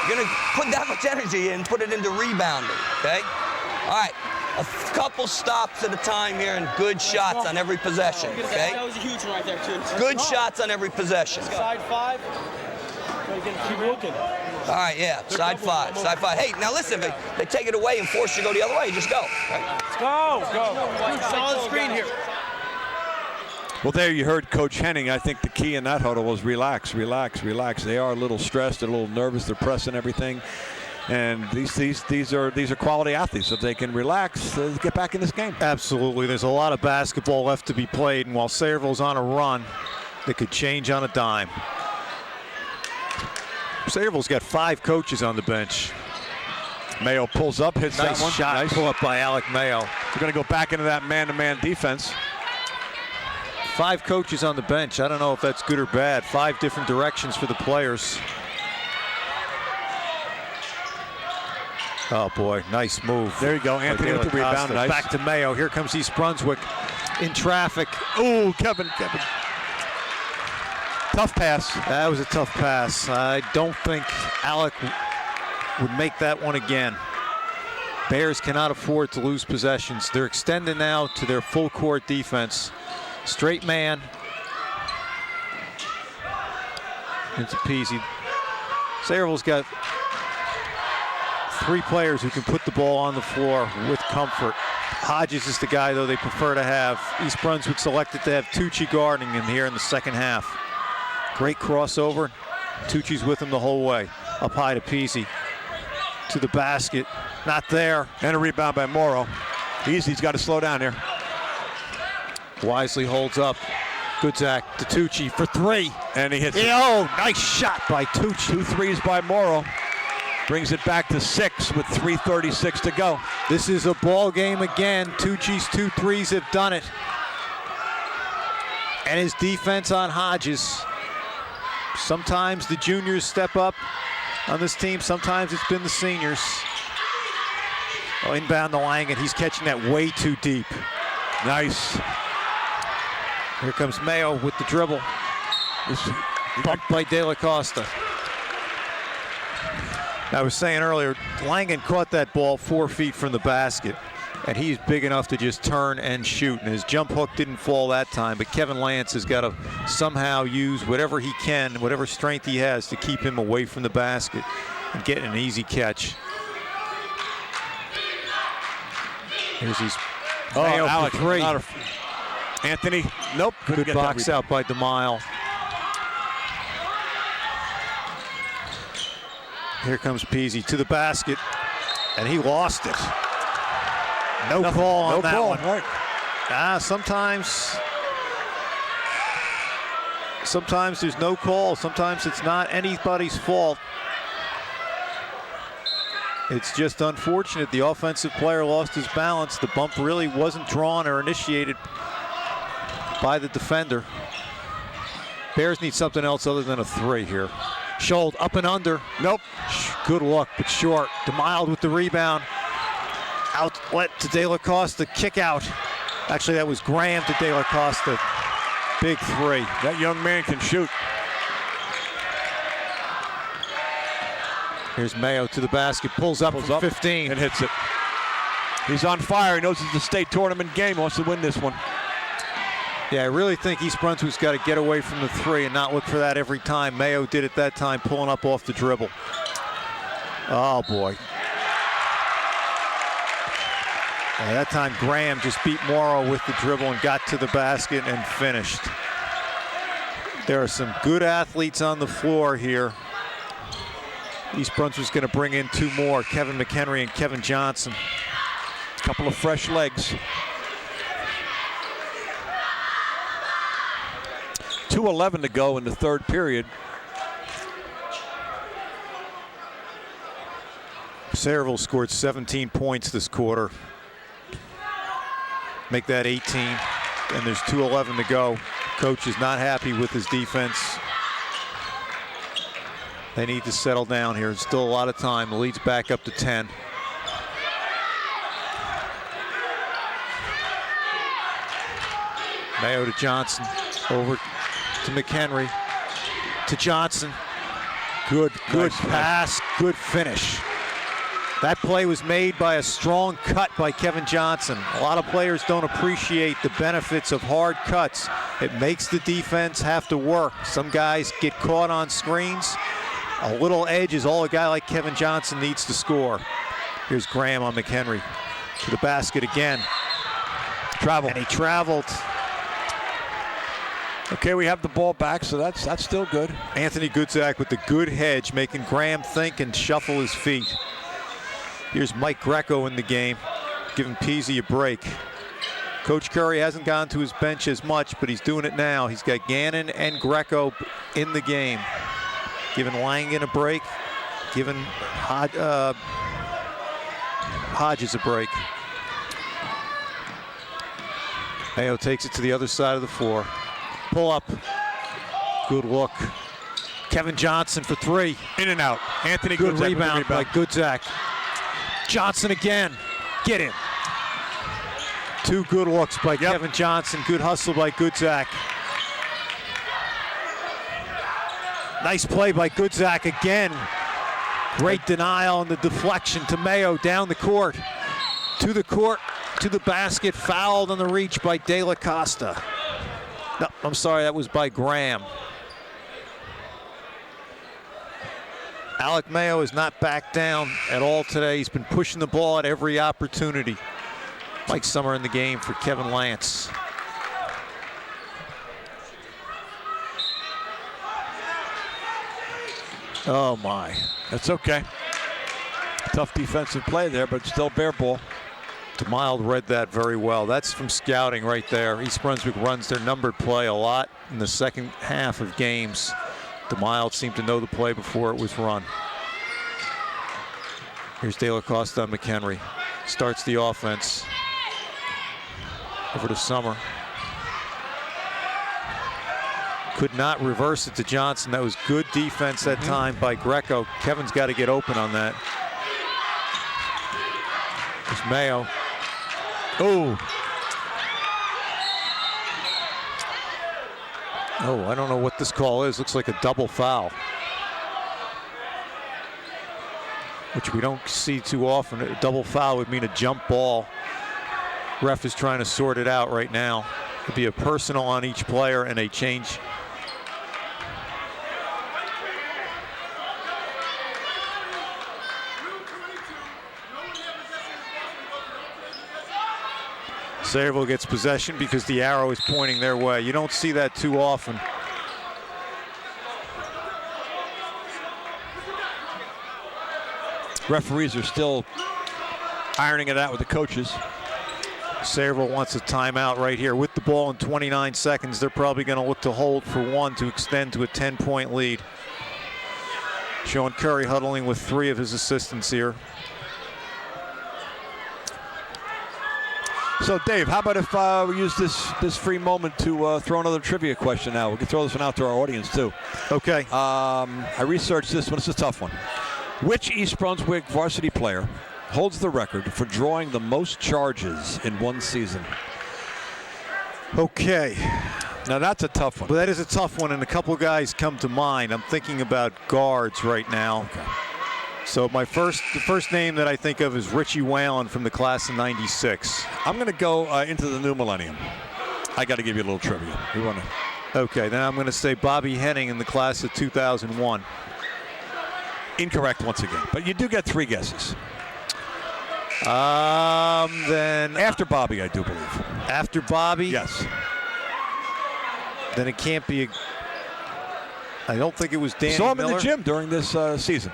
You're going to put that much energy in, put it into rebounding, okay? All right, a couple stops at a time here and good shots on every possession, okay? That was a huge one right there, too. Good shots on every possession. Side 5. Keep looking. All right, yeah, side 5, side 5. Hey, now listen, if they take it away and force you to go the other way, you just go. Right? Let's go. Solid screen here. Well, there you heard Coach Henning. I think the key in that huddle was relax, relax, relax. They are a little stressed, they're a little nervous, they're pressing everything. And these are quality athletes. If they can relax, get back in this game. Absolutely. There's a lot of basketball left to be played, and while Sayreville's on a run, they could change on a dime. Sayreville's got 5 coaches on the bench. Mayo pulls up, hits Nice that one. shot, Nice. pull up by Alec Mayo. We're going to go back into that man-to-man defense. 5 coaches on the bench. I don't know if that's good or bad. 5 different directions for the players. Oh boy, nice move. There you go, Anthony with the rebound. Nice. Back to Mayo. Here comes East Brunswick in traffic. Oh, Kevin. Tough pass. That was a tough pass. I don't think Alec would make that one again. Bears cannot afford to lose possessions. They're extending now to their full court defense. Straight man. It's peasy. Sayreville's got 3 players who can put the ball on the floor with comfort. Hodges is the guy, though, they prefer to have. East Brunswick selected to have Tucci guarding him here in the second half. Great crossover. Tucci's with him the whole way. Up high to Peasy. To the basket. Not there. And a rebound by Morrow. Easy's got to slow down here. Wisely holds up. Good Zach to Tucci for 3. And he hits it. Oh, nice shot by Tucci. 2 threes by Morrow. Brings it back to 6 with 3:36 to go. This is a ball game again. Tucci's 2 threes have done it. And his defense on Hodges. Sometimes the juniors step up on this team. Sometimes it's been the seniors. Oh, inbound to Lang, and he's catching that way too deep. Nice. Here comes Mayo with the dribble. Bumped by De La Costa. I was saying earlier, Langen caught that ball 4 feet from the basket, and he's big enough to just turn and shoot. And his jump hook didn't fall that time, but Kevin Lance has got to somehow use whatever he can, whatever strength he has to keep him away from the basket and get an easy catch. Here's his Mayo Alec, for 3. Anthony, nope. Good box out by DeMille. Here comes Peasy to the basket, and he lost it. No call on that one. Right. Sometimes there's no call. Sometimes it's not anybody's fault. It's just unfortunate. The offensive player lost his balance. The bump really wasn't drawn or initiated by the defender. Bears need something else other than a 3 here. Schold up and under. Nope. Good look, but short. DeMille with the rebound. Outlet to De La Costa. Kick out. Actually, that was Graham to De La Costa. Big 3. That young man can shoot. Here's Mayo to the basket. Pulls up from 15. And hits it. He's on fire. He knows it's a state tournament game. He wants to win this one. Yeah, I really think East Brunswick's got to get away from the 3 and not look for that every time. Mayo did it that time, pulling up off the dribble. Oh, boy. Yeah, that time Graham just beat Morrow with the dribble and got to the basket and finished. There are some good athletes on the floor here. East Brunswick's going to bring in 2 more, Kevin McHenry and Kevin Johnson. A couple of fresh legs. 2:11 to go in the 3rd period. Sayreville scored 17 points this quarter. Make that 18, and there's 2:11 to go. Coach is not happy with his defense. They need to settle down here. There's still a lot of time. The lead's back up to 10. Mayo to Johnson, over to McHenry, to Johnson. Good Nice pass, good finish. That play was made by a strong cut by Kevin Johnson. A lot of players don't appreciate the benefits of hard cuts. It makes the defense have to work. Some guys get caught on screens. A little edge is all a guy like Kevin Johnson needs to score. Here's Graham on McHenry to the basket again. Travel. And he traveled. Okay, we have the ball back, so that's still good. Anthony Goodzak with the good hedge, making Graham think and shuffle his feet. Here's Mike Greco in the game, giving Peasy a break. Coach Curry hasn't gone to his bench as much, but he's doing it now. He's got Gannon and Greco in the game. Giving Langen a break, giving Hodges a break. Mayo takes it to the other side of the floor. Pull up. Good look. Kevin Johnson for three. In and out. Anthony Good Goodzak rebound by Goodzak. Johnson again. Get him. Two good looks by Kevin Johnson. Good hustle by Goodzak. Nice play by Goodzak again. Great denial and the deflection to Mayo down the court. To the basket, fouled on the reach by De La Costa. No, I'm sorry, that was by Graham. Alec Mayo is not back down at all today. He's been pushing the ball at every opportunity. Mike Summer in the game for Kevin Lance. Oh my. That's okay. Tough defensive play there, but still Bear ball. DeMild read that very well. That's from scouting right there. East Brunswick runs their numbered play a lot in the second half of games. DeMild seemed to know the play before it was run. Here's De La Costa on McHenry. Starts the offense. Over to Summer. Could not reverse it to Johnson. That was good defense that time by Greco. Kevin's got to get open on that. There's Mayo. Oh, I don't know what this call is. Looks like a double foul, which we don't see too often. A double foul would mean a jump ball. Ref is trying to sort it out right now. It'd be a personal on each player and a change. Sayreville gets possession because the arrow is pointing their way. You don't see that too often. Referees are still ironing it out with the coaches. Sayreville wants a timeout right here. With the ball in 29 seconds, they're probably going to look to hold for one to extend to a 10-point lead. Sean Curry huddling with three of his assistants here. So, Dave, how about if we use this free moment to throw another trivia question now? We can throw this one out to our audience, too. Okay. I researched this one. It's a tough one. Which East Brunswick varsity player holds the record for drawing the most charges in one season? Okay. Now, that's a tough one. Well, that is a tough one, and a couple of guys come to mind. I'm thinking about guards right now. Okay. So the first name that I think of is Richie Whalen from the class of '96. I'm going to go into the new millennium. I got to give you a little trivia. We want to. Okay, then I'm going to say Bobby Henning in the class of 2001. Incorrect once again, but you do get three guesses. Then After Bobby, I do believe. after Bobby, Yes. then it can't be. I don't think it was Danny Saw him Miller. in the gym during this season.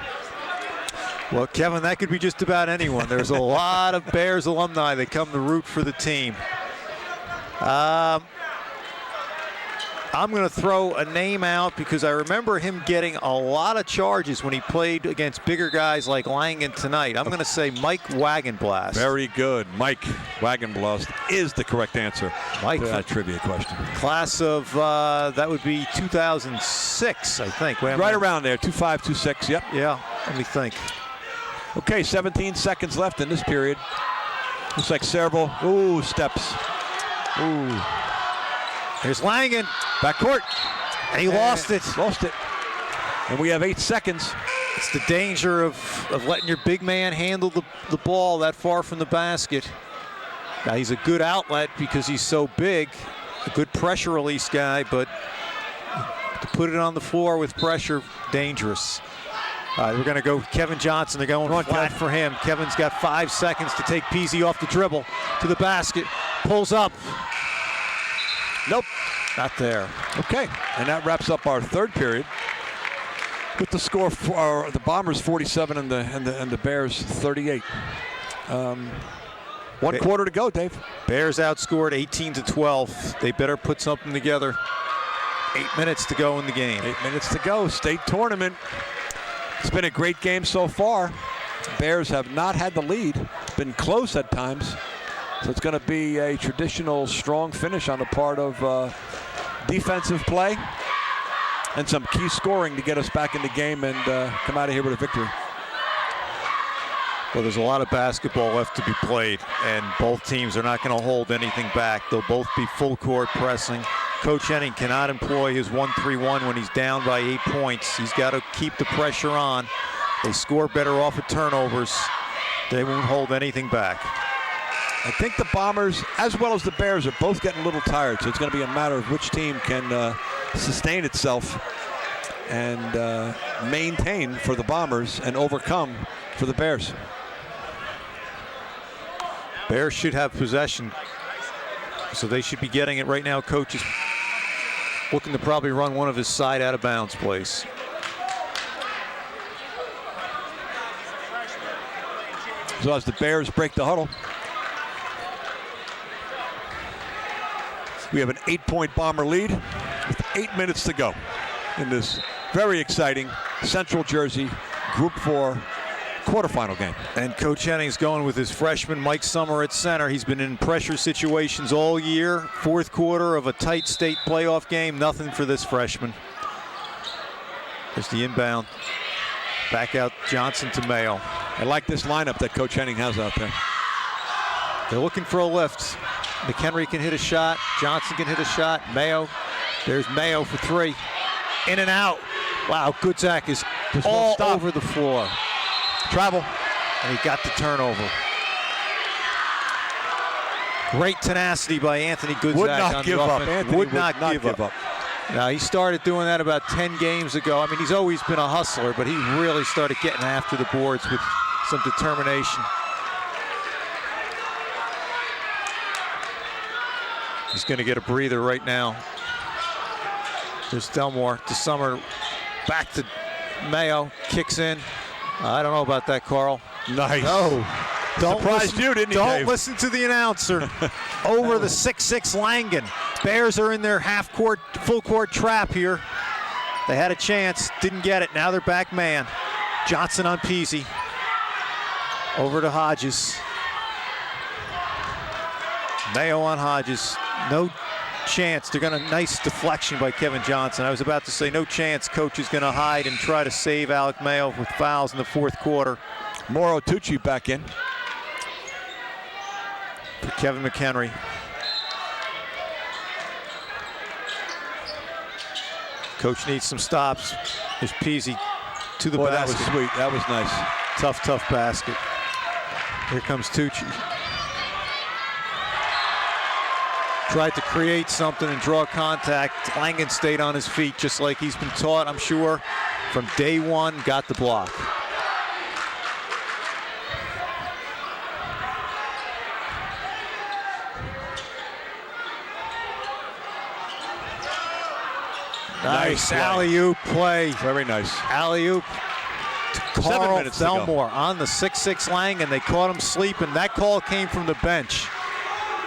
Well, Kevin, that could be just about anyone. There's a lot of Bears alumni that come to root for the team. I'm going to throw a name out because I remember him getting a lot of charges when he played against bigger guys like Langen tonight. I'm going to say Mike Wagenblast. Very good. Mike Wagenblast is the correct answer Mike, to that trivia question. class of, that would be 2006, I think. Wait, Right around there, 25, 26, yep. Yeah, let me think. Okay, 17 seconds left in this period. Looks like Sayreville, ooh, steps. Ooh. Here's Langen. Backcourt. And he lost it. Lost it. And we have 8 seconds. It's the danger of letting your big man handle the ball that far from the basket. Now he's a good outlet because he's so big, a good pressure release guy, but to put it on the floor with pressure, dangerous. All right, we're going to go Kevin Johnson. They're going flat for him. Kevin's got 5 seconds to take Peasy off the dribble to the basket. Pulls up. Nope, not there. Okay, and that wraps up our third period with the score for the Bombers 47 and the Bears 38. One quarter to go, Dave. Bears outscored 18-12. They better put something together. 8 minutes to go in the game. 8 minutes to go. State tournament. It's been a great game so far. Bears have not had the lead. It's been close at times. So it's going to be a traditional strong finish on the part of defensive play and some key scoring to get us back in the game and come out of here with a victory. Well, there's a lot of basketball left to be played, and both teams are not going to hold anything back. They'll both be full court pressing. Coach Henning cannot employ his 1-3-1 when he's down by 8 points. He's got to keep the pressure on. They score better off of turnovers. They won't hold anything back. I think the Bombers, as well as the Bears, are both getting a little tired, so it's going to be a matter of which team can sustain itself and maintain for the Bombers and overcome for the Bears. Bears should have possession, so they should be getting it right now. Coach is looking to probably run one of his side out of bounds plays. So as the Bears break the huddle, we have an 8-point Bomber lead with 8 minutes to go in this very exciting Central Jersey Group 4 quarterfinal game. And Coach Henning's going with his freshman Mike Summer at center. He's been in pressure situations all year. Fourth quarter of a tight state playoff game. Nothing for this freshman. There's the inbound. Back out Johnson to Mayo. I like this lineup that Coach Henning has out there. They're looking for a lift. McHenry can hit a shot. Johnson can hit a shot. Mayo. There's Mayo for 3. In and out. Wow, Goodzak is all over the floor. Travel. And he got the turnover. Great tenacity by Anthony Goodzak. Would not on give the up. offense. Anthony would not give up. Now, he started doing that about 10 games ago. I mean, he's always been a hustler, but he really started getting after the boards with some determination. He's going to get a breather right now. There's Delmore to Summer. Back to Mayo. Kicks in. I don't know about that, Carl. Nice. No. Surprised you, didn't he, Don't Dave? listen to the announcer. Over the 6'6" Langen. Bears are in their half-court, full-court trap here. They had a chance, didn't get it. Now they're back man. Johnson on Peasy. Over to Hodges. Mayo on Hodges. No chance. They're going to nice deflection by Kevin Johnson. I was about to say no chance. Coach is going to hide and try to save Alec Mayo with fouls in the fourth quarter. Moro Tucci back in. For Kevin McHenry. Coach needs some stops. There's Peasy to the basket. That was sweet. That was nice. Tough basket. Here comes Tucci. Tried to create something and draw contact. Langen stayed on his feet just like he's been taught, I'm sure, from day one. Got the block. Nice alley-oop play. Very nice. Alley-oop to 7 Carl minutes to go. Delmore on the 6'6" Langen. They caught him sleeping. That call came from the bench.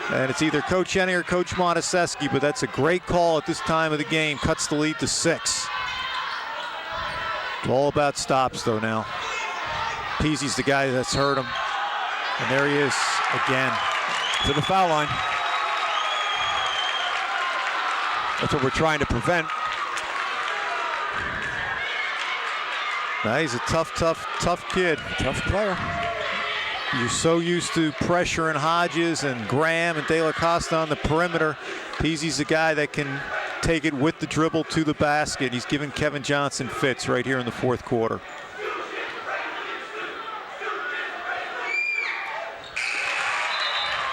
And it's either Coach Henning or Coach Monteseschi, but that's a great call at this time of the game. Cuts the lead to 6. It's all about stops, though, now. Peasy's the guy that's hurt him. And there he is again. To the foul line. That's what we're trying to prevent. Now he's a tough kid. Tough player. You're so used to pressuring Hodges and Graham and De La Costa on the perimeter. Peasy's the guy that can take it with the dribble to the basket. He's given Kevin Johnson fits right here in the fourth quarter.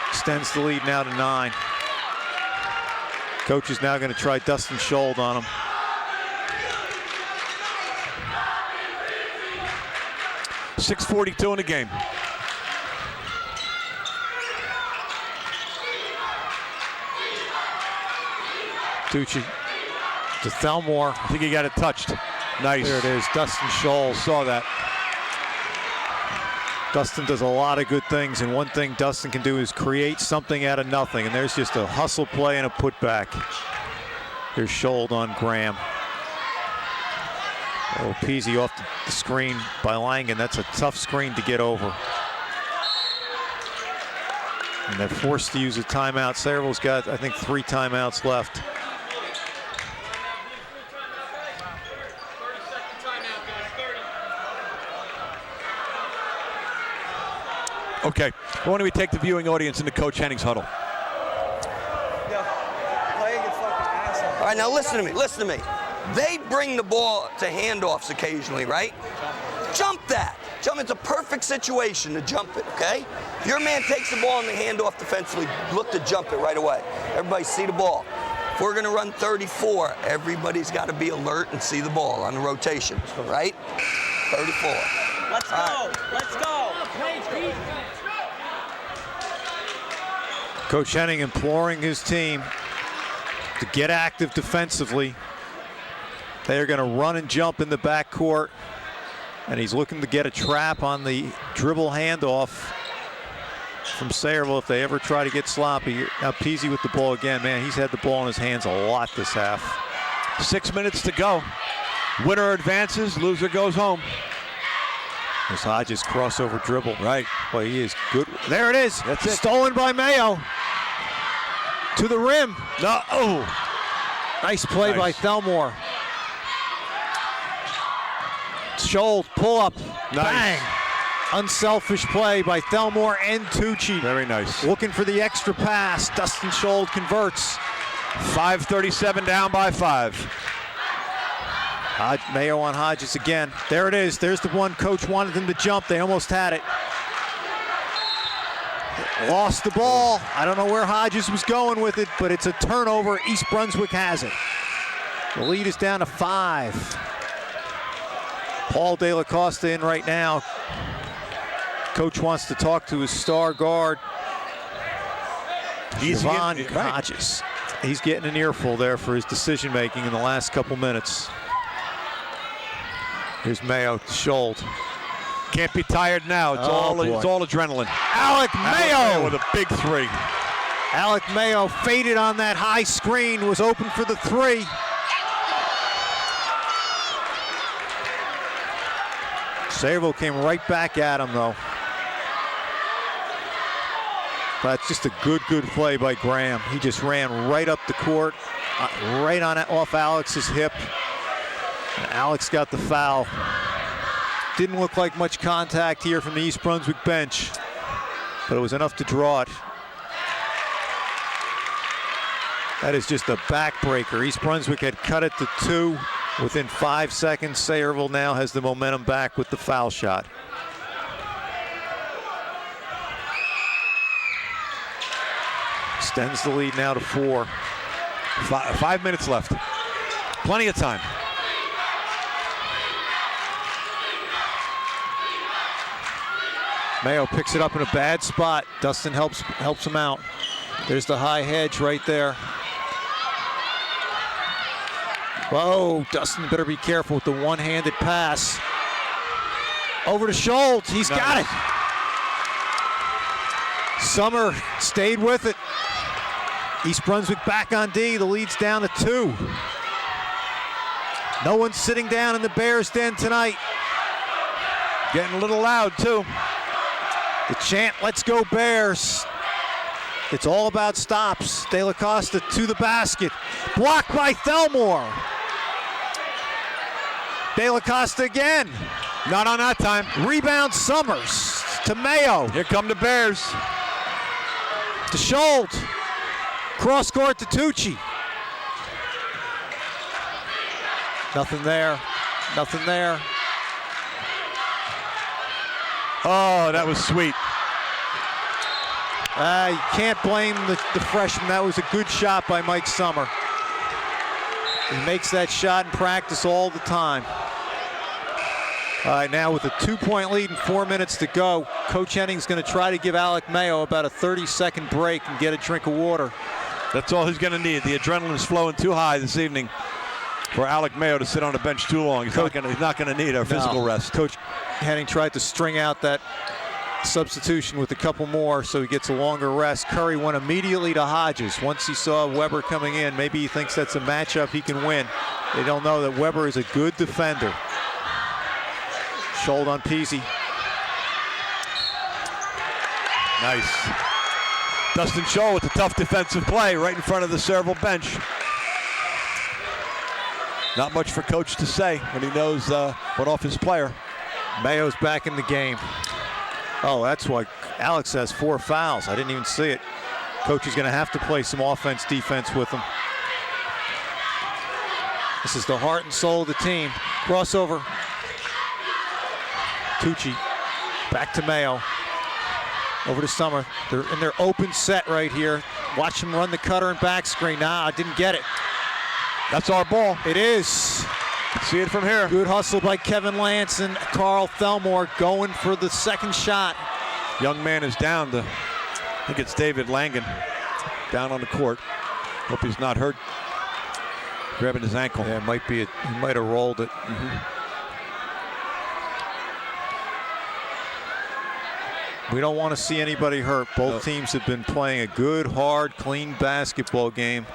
Extends the lead now to 9. Coach is now going to try Dustin Schold on him. .6:42 in the game. Tucci to Thelmore. I think he got it touched. Nice. There it is, Dustin Schold. Saw that. Dustin does a lot of good things, and one thing Dustin can do is create something out of nothing, and there's just a hustle play and a putback. Here's Schold on Graham. Oh, Peasy off the screen by Langen. That's a tough screen to get over. And they're forced to use a timeout. Sayreville's got, I think, 3 timeouts left. Okay, why don't we take the viewing audience into Coach Henning's huddle? All right, now listen to me, listen to me. They bring the ball to handoffs occasionally, right? Jump that. Jump, it's a perfect situation to jump it, okay? If your man takes the ball in the handoff defensively, look to jump it right away. Everybody see the ball. If we're gonna run 34, everybody's gotta be alert and see the ball on the rotation, right? 34. Let's go, let's go. Coach Henning imploring his team to get active defensively. They're going to run and jump in the backcourt, and he's looking to get a trap on the dribble handoff from Sayreville if they ever try to get sloppy. Now Peasy with the ball again. Man, he's had the ball in his hands a lot this half. 6 minutes to go. Winner advances, loser goes home. There's Hodges crossover dribble. Right. Boy, he is good. There it is. That's it. Stolen by Mayo. To the rim. No. Oh. Nice play by Nice. Thelmore. Schold, pull up. Nice. Bang. Unselfish play by Thelmore and Tucci. Very nice. Looking for the extra pass. Dustin Schold converts. 5:37 down by 5. Mayo on Hodges again. There it is. There's the one Coach wanted them to jump. They almost had it. Lost the ball. I don't know where Hodges was going with it, but it's a turnover. East Brunswick has it. The lead is down to 5. Paul De La Costa in right now. Coach wants to talk to his star guard, Yvonne Hodges. He's getting an earful there for his decision making in the last couple minutes. Here's Mayo to Schold. Can't be tired now. It's all adrenaline. Alec Mayo with a big 3. Alec Mayo faded on that high screen, was open for the 3. Sayreville came right back at him though. That's just a good play by Graham. He just ran right up the court, right on it, off Alex's hip. And Alex got the foul. Didn't look like much contact here from the East Brunswick bench, but it was enough to draw it. That is just a backbreaker. East Brunswick had cut it to 2 within 5 seconds. Sayreville now has the momentum back with the foul shot. Extends the lead now to 4. 5 minutes left. Plenty of time. Mayo picks it up in a bad spot. Dustin helps him out. There's the high hedge right there. Whoa, Dustin better be careful with the one-handed pass. Over to Schold, he's got it. Summer stayed with it. East Brunswick back on D, the lead's down to 2. No one's sitting down in the Bears den tonight. Getting a little loud too. The chant, let's go Bears. It's all about stops. De La Costa to the basket. Blocked by Thelmore. De La Costa again. Not on that time. Rebound Summers to Mayo. Here come the Bears. To Schold. Cross court to Tucci. Nothing there. Nothing there. Oh, that was sweet. You can't blame the freshman. That was a good shot by Mike Summer. He makes that shot in practice all the time. All right, now with a 2-point lead and 4 minutes to go, Coach Henning's going to try to give Alec Mayo about a 30-second break and get a drink of water. That's all he's going to need. The adrenaline's flowing too high this evening for Alec Mayo to sit on the bench too long. He's not going to need a physical rest. Coach Henning tried to string out that substitution with a couple more so he gets a longer rest. Curry went immediately to Hodges. Once he saw Weber coming in, maybe he thinks that's a matchup he can win. They don't know that Weber is a good defender. Scholl on Peasy. Nice. Dustin Scholl with a tough defensive play right in front of the Sayreville bench. Not much for Coach to say when he knows what off his player. Mayo's back in the game. Oh, that's why Alex has 4 fouls. I didn't even see it. Coach is going to have to play some offense, defense with him. This is the heart and soul of the team. Crossover. Tucci back to Mayo. Over to Summer. They're in their open set right here. Watch them run the cutter and back screen. Nah, I didn't get it. That's our ball. It is. See it from here. Good hustle by Kevin Lance and Carl Thelmore going for the second shot. Young man is down. I think it's David Langen down on the court. Hope he's not hurt. Grabbing his ankle. Yeah, it might be. He might have rolled it. We don't want to see anybody hurt. Both teams have been playing a good, hard, clean basketball game.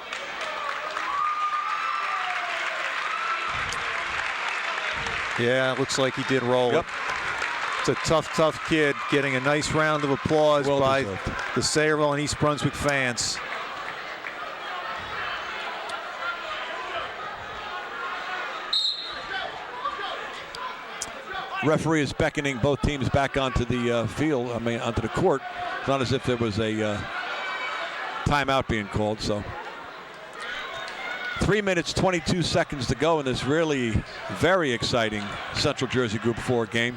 Yeah, it looks like he did roll it. It's a tough kid getting a nice round of applause by the Sayreville and East Brunswick fans. Referee is beckoning both teams back onto the field, onto the court. It's not as if there was a timeout being called, so. 3 minutes, 22 seconds to go in this really very exciting Central Jersey Group 4 game.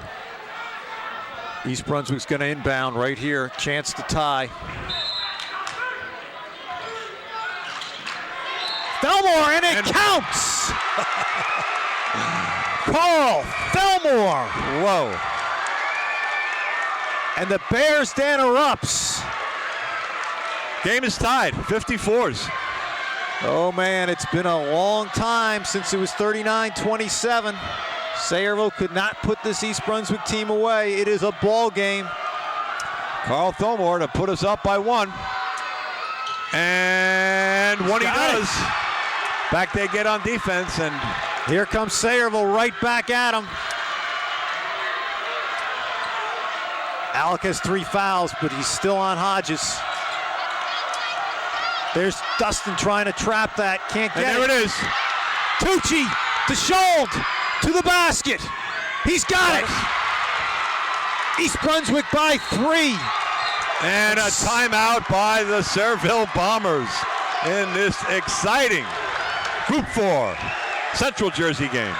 East Brunswick's going to inbound right here. Chance to tie. Thelmore, and it counts! Carl Thelmore. Whoa. And the Bears Dan erupts. Game is tied, 54s. Oh man, it's been a long time since it was 39-27. Sayreville could not put this East Brunswick team away. It is a ball game. Carl Thelmore to put us up by 1. And when he does, back they get on defense, and here comes Sayreville right back at him. Alec has 3 fouls, but he's still on Hodges. There's Dustin trying to trap that. Can't get it. And there it is. Tucci to Scholl to the basket. He's got it. East Brunswick by 3. And a timeout by the Sayreville Bombers in this exciting Group 4 Central Jersey game.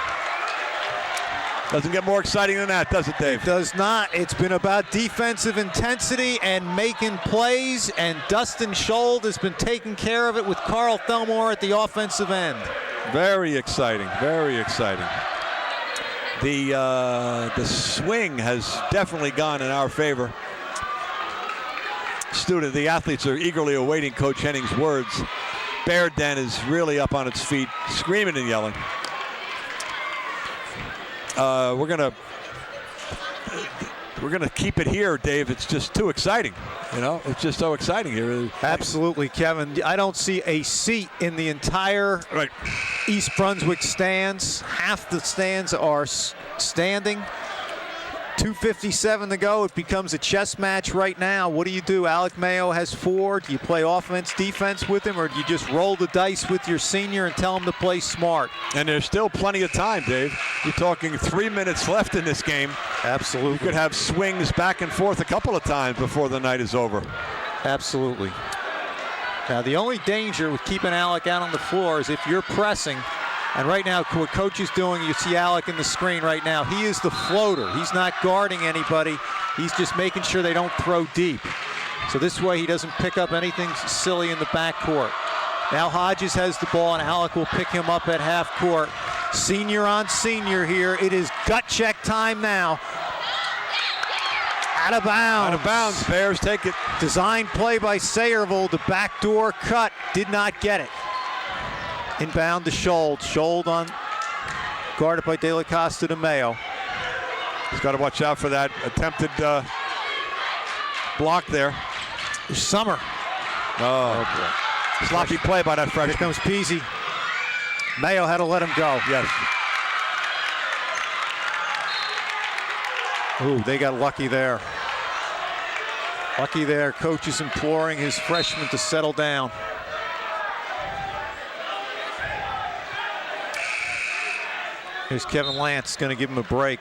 Doesn't get more exciting than that, does it, Dave? It does not. It's been about defensive intensity and making plays, and Dustin Scholl has been taking care of it with Carl Thelmore at the offensive end. Very exciting, very exciting. The swing has definitely gone in our favor. The athletes are eagerly awaiting Coach Henning's words. Bear Den is really up on its feet, screaming and yelling. We're gonna keep it here, Dave. It's just too exciting. You know, it's just so exciting here. Absolutely, Kevin. I don't see a seat in the entire East Brunswick stands. Half the stands are standing. 2:57 to go. It becomes a chess match right now. What do you do? Alec Mayo has 4. Do you play offense, defense with him, or do you just roll the dice with your senior and tell him to play smart? And there's still plenty of time, Dave. You're talking 3 minutes left in this game. Absolutely. You could have swings back and forth a couple of times before the night is over. Absolutely. Now, the only danger with keeping Alec out on the floor is if you're pressing And right now, what Coach is doing, you see Alec in the screen right now, he is the floater. He's not guarding anybody. He's just making sure they don't throw deep. So this way he doesn't pick up anything silly in the backcourt. Now Hodges has the ball, and Alec will pick him up at half court. Senior on senior here. It is gut check time now. Out of bounds. Out of bounds. Bears take it. Design play by Sayreville. The backdoor cut. Did not get it. Inbound to Schold. Schold on, guarded by De La Costa de Mayo. He's got to watch out for that attempted block there. Summer. Oh, sloppy play by that freshman. Here comes Peasy. Mayo had to let him go. Yes. Ooh, they got lucky there. Lucky there. Coach is imploring his freshman to settle down. Here's Kevin Lance, going to give him a break.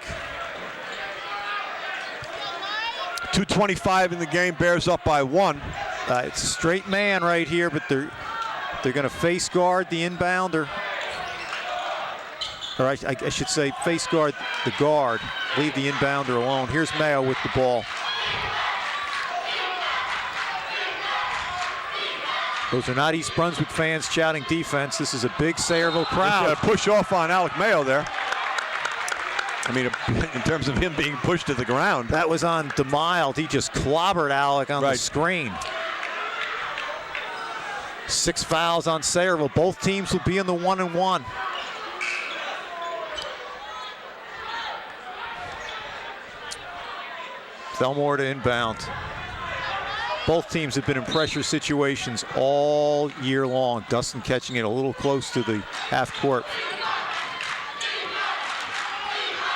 2:25 in the game. Bears up by 1. It's a straight man right here, but they're going to face guard the inbounder. Or I should say face guard the guard. Leave the inbounder alone. Here's Mayo with the ball. Those are not East Brunswick fans shouting defense. This is a big Sayreville crowd. Push off on Alec Mayo there. I mean, in terms of him being pushed to the ground. That was on DeMild. He just clobbered Alec on the screen. 6 fouls on Sayreville. Both teams will be in the 1-and-1. Thelmore to inbound. Both teams have been in pressure situations all year long. Dustin catching it a little close to the half court.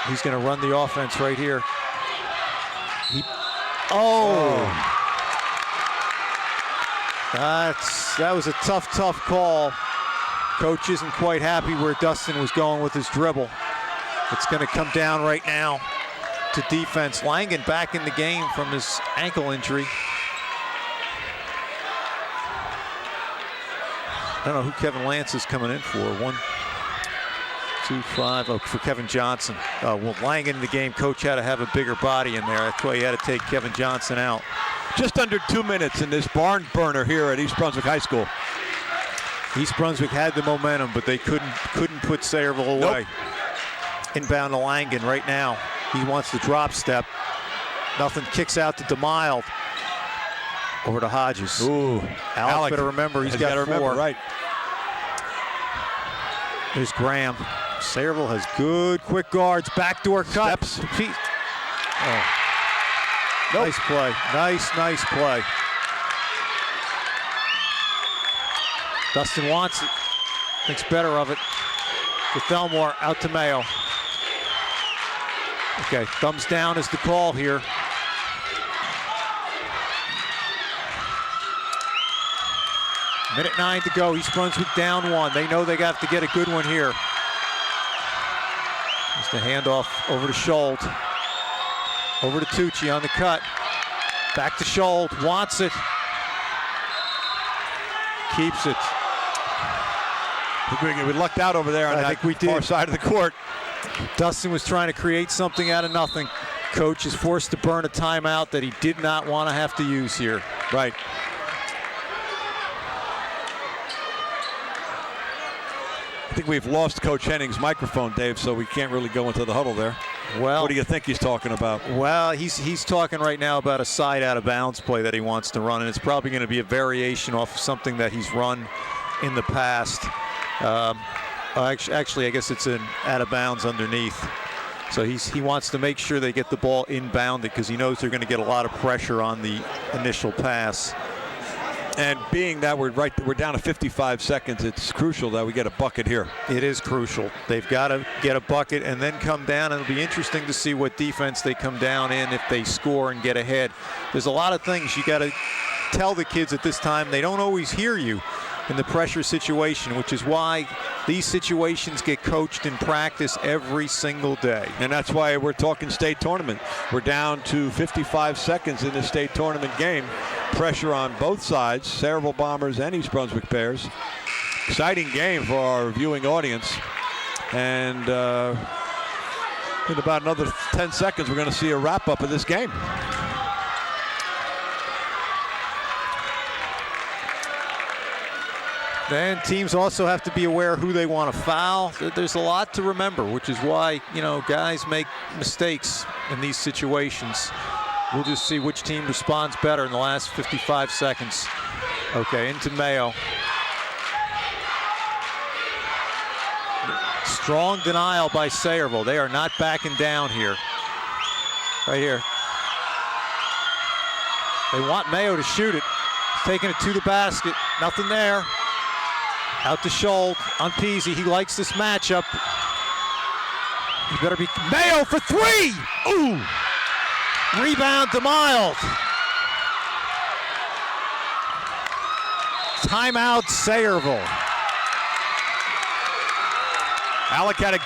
He's going to run the offense right here. That was a tough call. Coach isn't quite happy where Dustin was going with his dribble. It's going to come down right now to defense. Langen back in the game from his ankle injury. I don't know who Kevin Lance is coming in for. 1, 2, 5. Oh, for Kevin Johnson. Well, Langen in the game. Coach had to have a bigger body in there. That's why he had to take Kevin Johnson out. Just under 2 minutes in this barn burner here at East Brunswick High School. East Brunswick had the momentum, but they couldn't put Sayreville away. Nope. Inbound to Langen right now. He wants the drop step. Nothing. Kicks out to DeMild. Over to Hodges. Ooh. Alec better remember, he's got 4. Remember, right. There's Graham. Sayreville has good quick guards. Backdoor cut. Steps. Oh. Nope. Nice play. Nice play. Dustin wants it. Thinks better of it. To Thelmore, out to Mayo. Okay, thumbs down is the call here. Minute 9 to go. East Brunswick down 1. They know they got to get a good one here. Just a handoff over to Schold. Over to Tucci on the cut. Back to Schold. Wants it. Keeps it. I think we lucked out over there on that far side of the court. Dustin was trying to create something out of nothing. Coach is forced to burn a timeout that he did not want to have to use here. Right. I think we've lost Coach Henning's microphone, Dave, so we can't really go into the huddle there. Well, what do you think he's talking about? Well, he's talking right now about a side out of bounds play that he wants to run, and it's probably going to be a variation off of something that he's run in the past. Actually, I guess it's an out of bounds underneath. So he wants to make sure they get the ball inbounded because he knows they're going to get a lot of pressure on the initial pass. And being that we're down to 55 seconds, it's crucial that we get a bucket here. It is crucial. They've got to get a bucket and then come down. And it'll be interesting to see what defense they come down in if they score and get ahead. There's a lot of things you got to tell the kids at this time. They don't always hear you in the pressure situation, which is why these situations get coached in practice every single day. And that's why we're talking state tournament. We're down to 55 seconds in the state tournament game. Pressure on both sides, Sayreville Bombers and East Brunswick Bears. Exciting game for our viewing audience. And in about another 10 seconds, we're going to see a wrap-up of this game. Then teams also have to be aware who they want to foul. There's a lot to remember, which is why, you know, guys make mistakes in these situations. We'll just see which team responds better in the last 55 seconds. Okay, into Mayo. Strong denial by Sayreville. They are not backing down here. Right here. They want Mayo to shoot it. Taking it to the basket. Nothing there. Out to Scholl on Peasy. He likes this matchup. You better be Mayo for three. Ooh. Rebound to Mild. Timeout Sayreville. Alec got a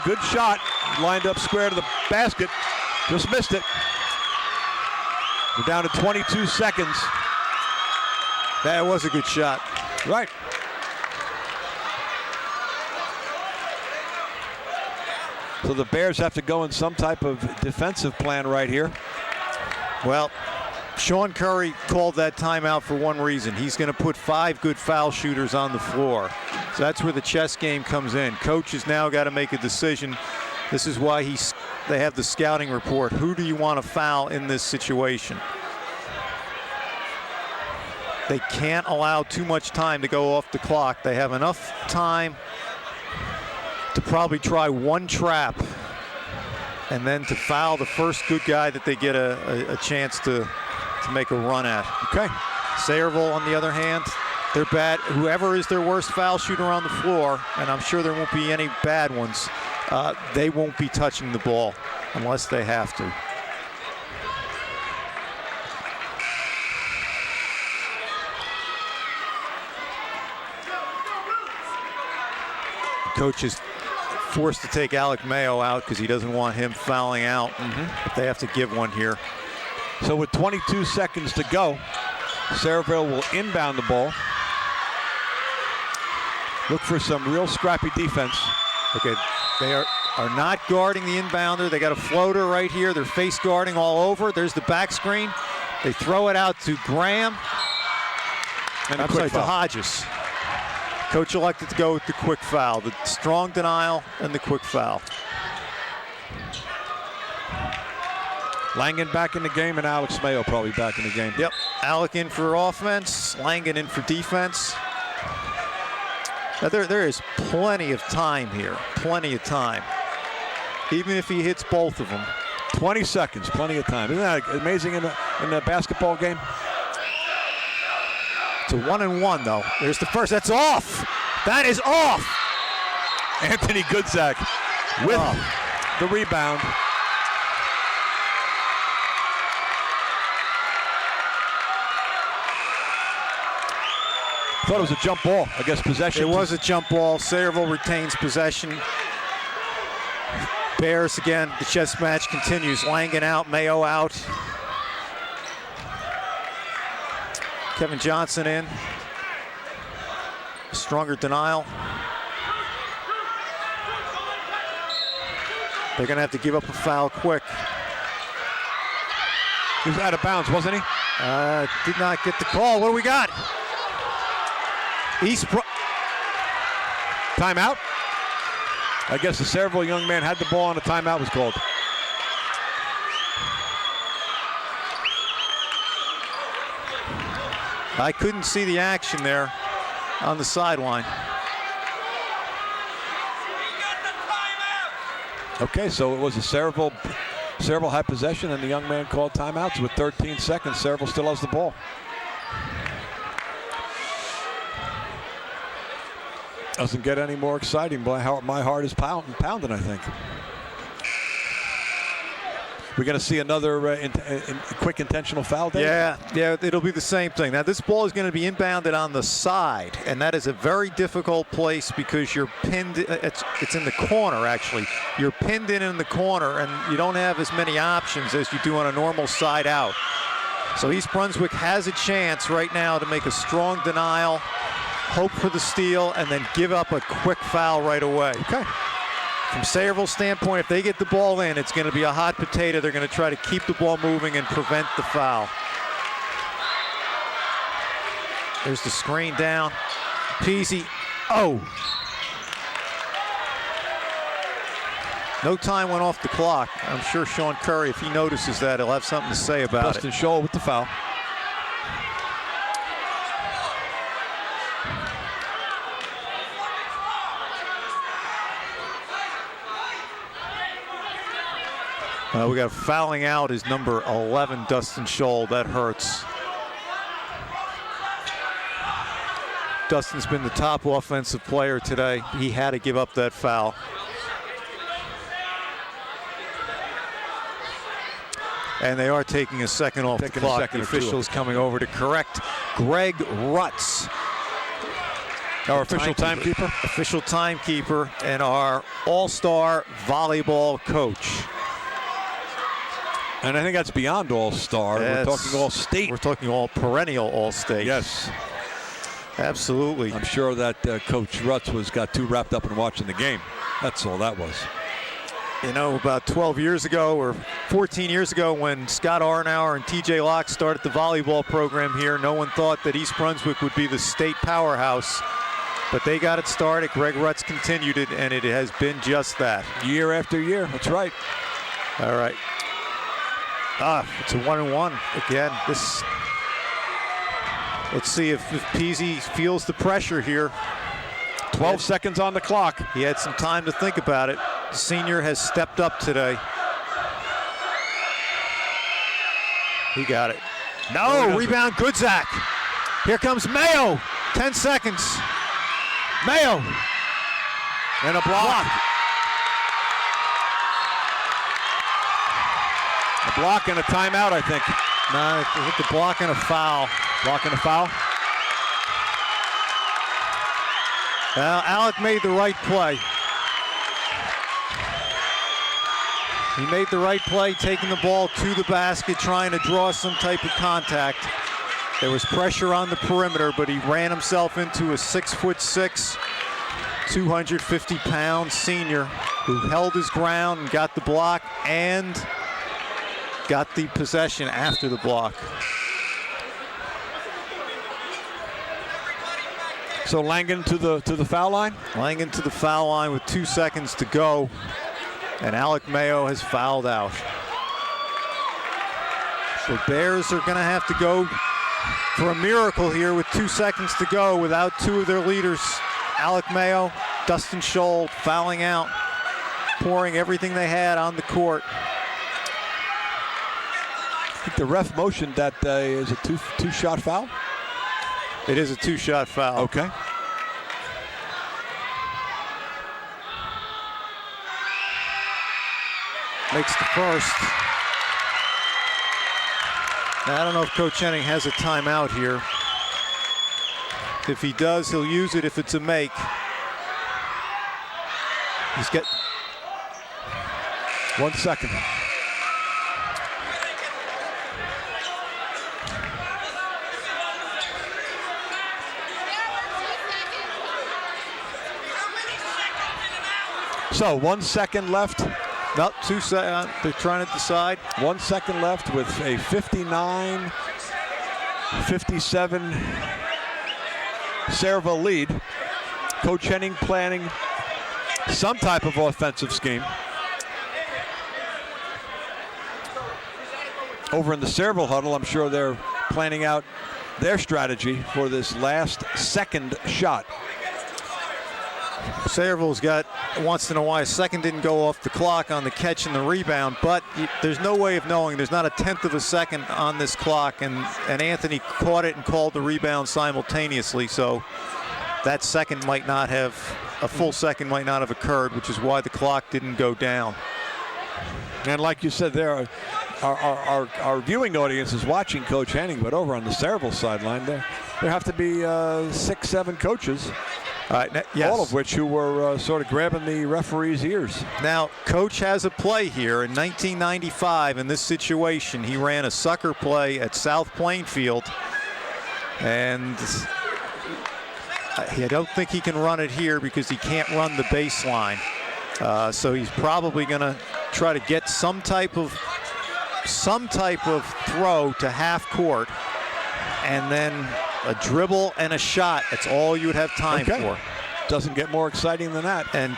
good shot. Lined up square to the basket. Just missed it. We're down to 22 seconds. That was a good shot. Right. So the Bears have to go in some type of defensive plan right here. Well, Sean Curry called that timeout for one reason. He's going to put 5 good foul shooters on the floor. So that's where the chess game comes in. Coach has now got to make a decision. This is why they have the scouting report. Who do you want to foul in this situation? They can't allow too much time to go off the clock. They have enough time to probably try one trap and then to foul the first good guy that they get a chance to make a run at. Okay. Sayreville, on the other hand, they're bad. Whoever is their worst foul shooter on the floor, and I'm sure there won't be any bad ones, they won't be touching the ball unless they have to. Coach is forced to take Alec Mayo out because he doesn't want him fouling out. But they have to give one here. So with 22 seconds to go, Sayreville will inbound the ball. Look for some real scrappy defense. Okay, they are not guarding the inbounder. They got a floater right here. They're face guarding all over. There's the back screen. They throw it out to Graham. And I'm sorry, to Hodges. Coach elected to go with the quick foul, the strong denial and the quick foul. Langen back in the game and Alex Mayo probably back in the game. Yep, Alec in for offense, Langen in for defense. Now there is plenty of time here, plenty of time. Even if he hits both of them. 20 seconds, plenty of time. Isn't that amazing in a basketball game? It's a 1-and-1 though. There's the first, that's off. That is off. Anthony Goodzak with the rebound. Thought it was a jump ball. I guess possession. It was a jump ball. Sayreville retains possession. Bears again. The chess match continues. Langen out, Mayo out. Kevin Johnson in. Stronger denial. They're going to have to give up a foul quick. He was out of bounds, wasn't he? Did not get the call. What do we got? Timeout. I guess the Sayreville young man had the ball and a timeout was called. I couldn't see the action there on the sideline. Okay, so it was a Sayreville had possession and the young man called timeouts. With 13 seconds, Sayreville still has the ball. Doesn't get any more exciting, but my heart is pounding, I think. We're going to see another quick intentional foul there? Yeah, it'll be the same thing. Now, this ball is going to be inbounded on the side, and that is a very difficult place because you're pinned. It's in the corner, actually. You're pinned in the corner, and you don't have as many options as you do on a normal side out. So East Brunswick has a chance right now to make a strong denial, hope for the steal, and then give up a quick foul right away. Okay. From Sayreville's standpoint, if they get the ball in, it's going to be a hot potato. They're going to try to keep the ball moving and prevent the foul. There's the screen down. Peasy. Oh! No time went off the clock. I'm sure Sean Curry, if he notices that, he'll have something to say about Dustin Scholl with the foul. We got fouling out is number 11, Dustin Scholl. That hurts. Dustin's been the top offensive player today. He had to give up that foul. And they are taking a second off the clock. The officials coming over to correct Greg Rutz. Our official timekeeper? Official timekeeper and our all-star volleyball coach. And I think that's beyond all-star. We're talking all-state. We're talking all perennial all-state. Yes. Absolutely. I'm sure that Coach Rutz got too wrapped up in watching the game. That's all that was. You know, about 12 years ago or 14 years ago when Scott Arnauer and TJ Locke started the volleyball program here, no one thought that East Brunswick would be the state powerhouse. But they got it started. Greg Rutz continued it, and it has been just that. Year after year. That's right. All right. It's a 1-1 again. Let's see if Peasy feels the pressure here. 12 seconds on the clock. He had some time to think about it. The senior has stepped up today. He got it. No, rebound Goodzak. Here comes Mayo. 10 seconds. Mayo. And a block. A block and a timeout, I think. No, I think the block and a foul. Block and a foul. Well, Alec made the right play. He made the right play, taking the ball to the basket, trying to draw some type of contact. There was pressure on the perimeter, but he ran himself into a 6'6", 250-pound senior who held his ground and got the block and got the possession after the block. So Langen to the foul line? Langen to the foul line with 2 seconds to go. And Alec Mayo has fouled out. So Bears are going to have to go for a miracle here with 2 seconds to go without two of their leaders. Alec Mayo, Dustin Scholl fouling out, pouring everything they had on the court. I think the ref motioned that is a two-shot foul. It is a two-shot foul. Okay. Makes the first. Now, I don't know if Coach Henning has a timeout here. If he does, he'll use it if it's a make. He's got 1 second. So 1 second left. No, 2 seconds. They're trying to decide. 1 second left with a 59-57 Sayreville lead. Coach Henning planning some type of offensive scheme. Over in the Sayreville huddle, I'm sure they're planning out their strategy for this last second shot. Sayreville's got once in a while. A second didn't go off the clock on the catch and the rebound, but there's no way of knowing. There's not a tenth of a second on this clock, and Anthony caught it and called the rebound simultaneously, so that second might not have, a full second might not have occurred, which is why the clock didn't go down. And like you said there, our viewing audience is watching Coach Henning, but over on the Sayreville sideline, there have to be 6-7 coaches. Yes. All of which who were sort of grabbing the referee's ears. Now, Coach has a play here. In 1995, in this situation, he ran a sucker play at South Plainfield, and I don't think he can run it here because he can't run the baseline. So he's probably going to try to get some type of throw to half court, and then a dribble and a shot. That's all you would have time for. Doesn't get more exciting than that. And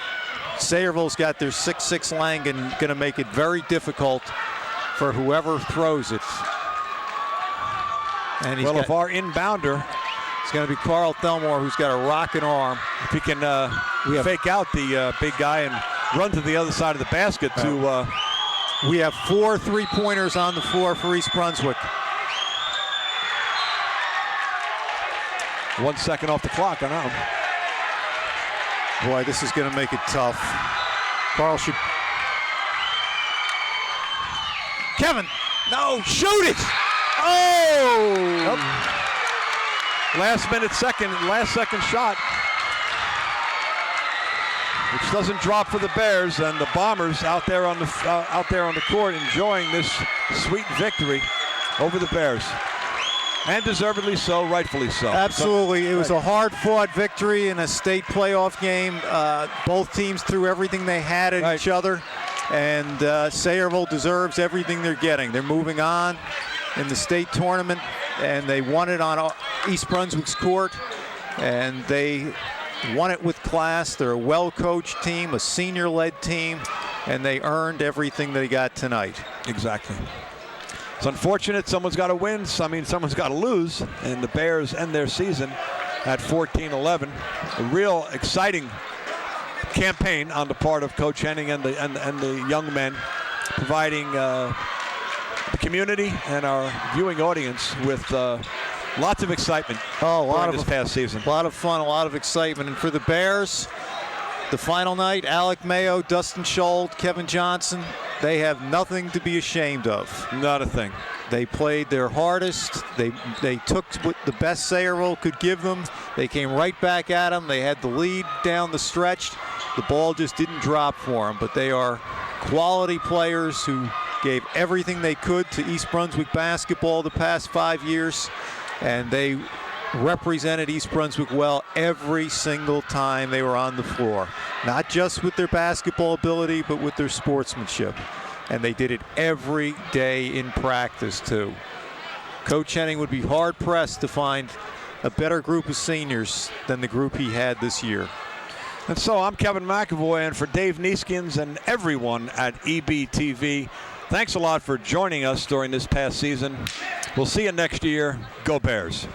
Sayreville's got their 6'6" Langan, going to make it very difficult for whoever throws it. And he's if our inbounder, it's going to be Carl Thelmore, who's got a rocking arm. if he can fake out the big guy and run to the other side of the basket to. We have 4 3-pointers on the floor for East Brunswick. 1 second off the clock on that one. Boy, this is going to make it tough. Carl should. Kevin, no, shoot it! Oh! Last second shot, which doesn't drop for the Bears, and the Bombers out there on the court enjoying this sweet victory over the Bears, and deservedly so, rightfully so. Absolutely, it was a hard-fought victory in a state playoff game. Both teams threw everything they had at each other, and Sayreville deserves everything they're getting. They're moving on in the state tournament, and they won it on East Brunswick's court, and they won it with class. They're a well-coached team, a senior-led team, and they earned everything they got tonight. Exactly. It's unfortunate someone's got to win. Someone's got to lose, and the Bears end their season at 14-11. A real exciting campaign on the part of Coach Henning and the young men, providing the community and our viewing audience with lots of excitement this past season. A lot of fun, a lot of excitement. And for the Bears, the final night, Alec Mayo, Dustin Schold, Kevin Johnson, they have nothing to be ashamed of. Not a thing. They played their hardest. They took what the best Sayreville could give them. They came right back at them. They had the lead down the stretch. The ball just didn't drop for them. But they are quality players who gave everything they could to East Brunswick basketball the past 5 years. And they represented East Brunswick well every single time they were on the floor. Not just with their basketball ability, but with their sportsmanship. And they did it every day in practice, too. Coach Henning would be hard-pressed to find a better group of seniors than the group he had this year. And so I'm Kevin McEvoy, and for Dave Nieskens and everyone at EBTV, thanks a lot for joining us during this past season. We'll see you next year. Go Bears.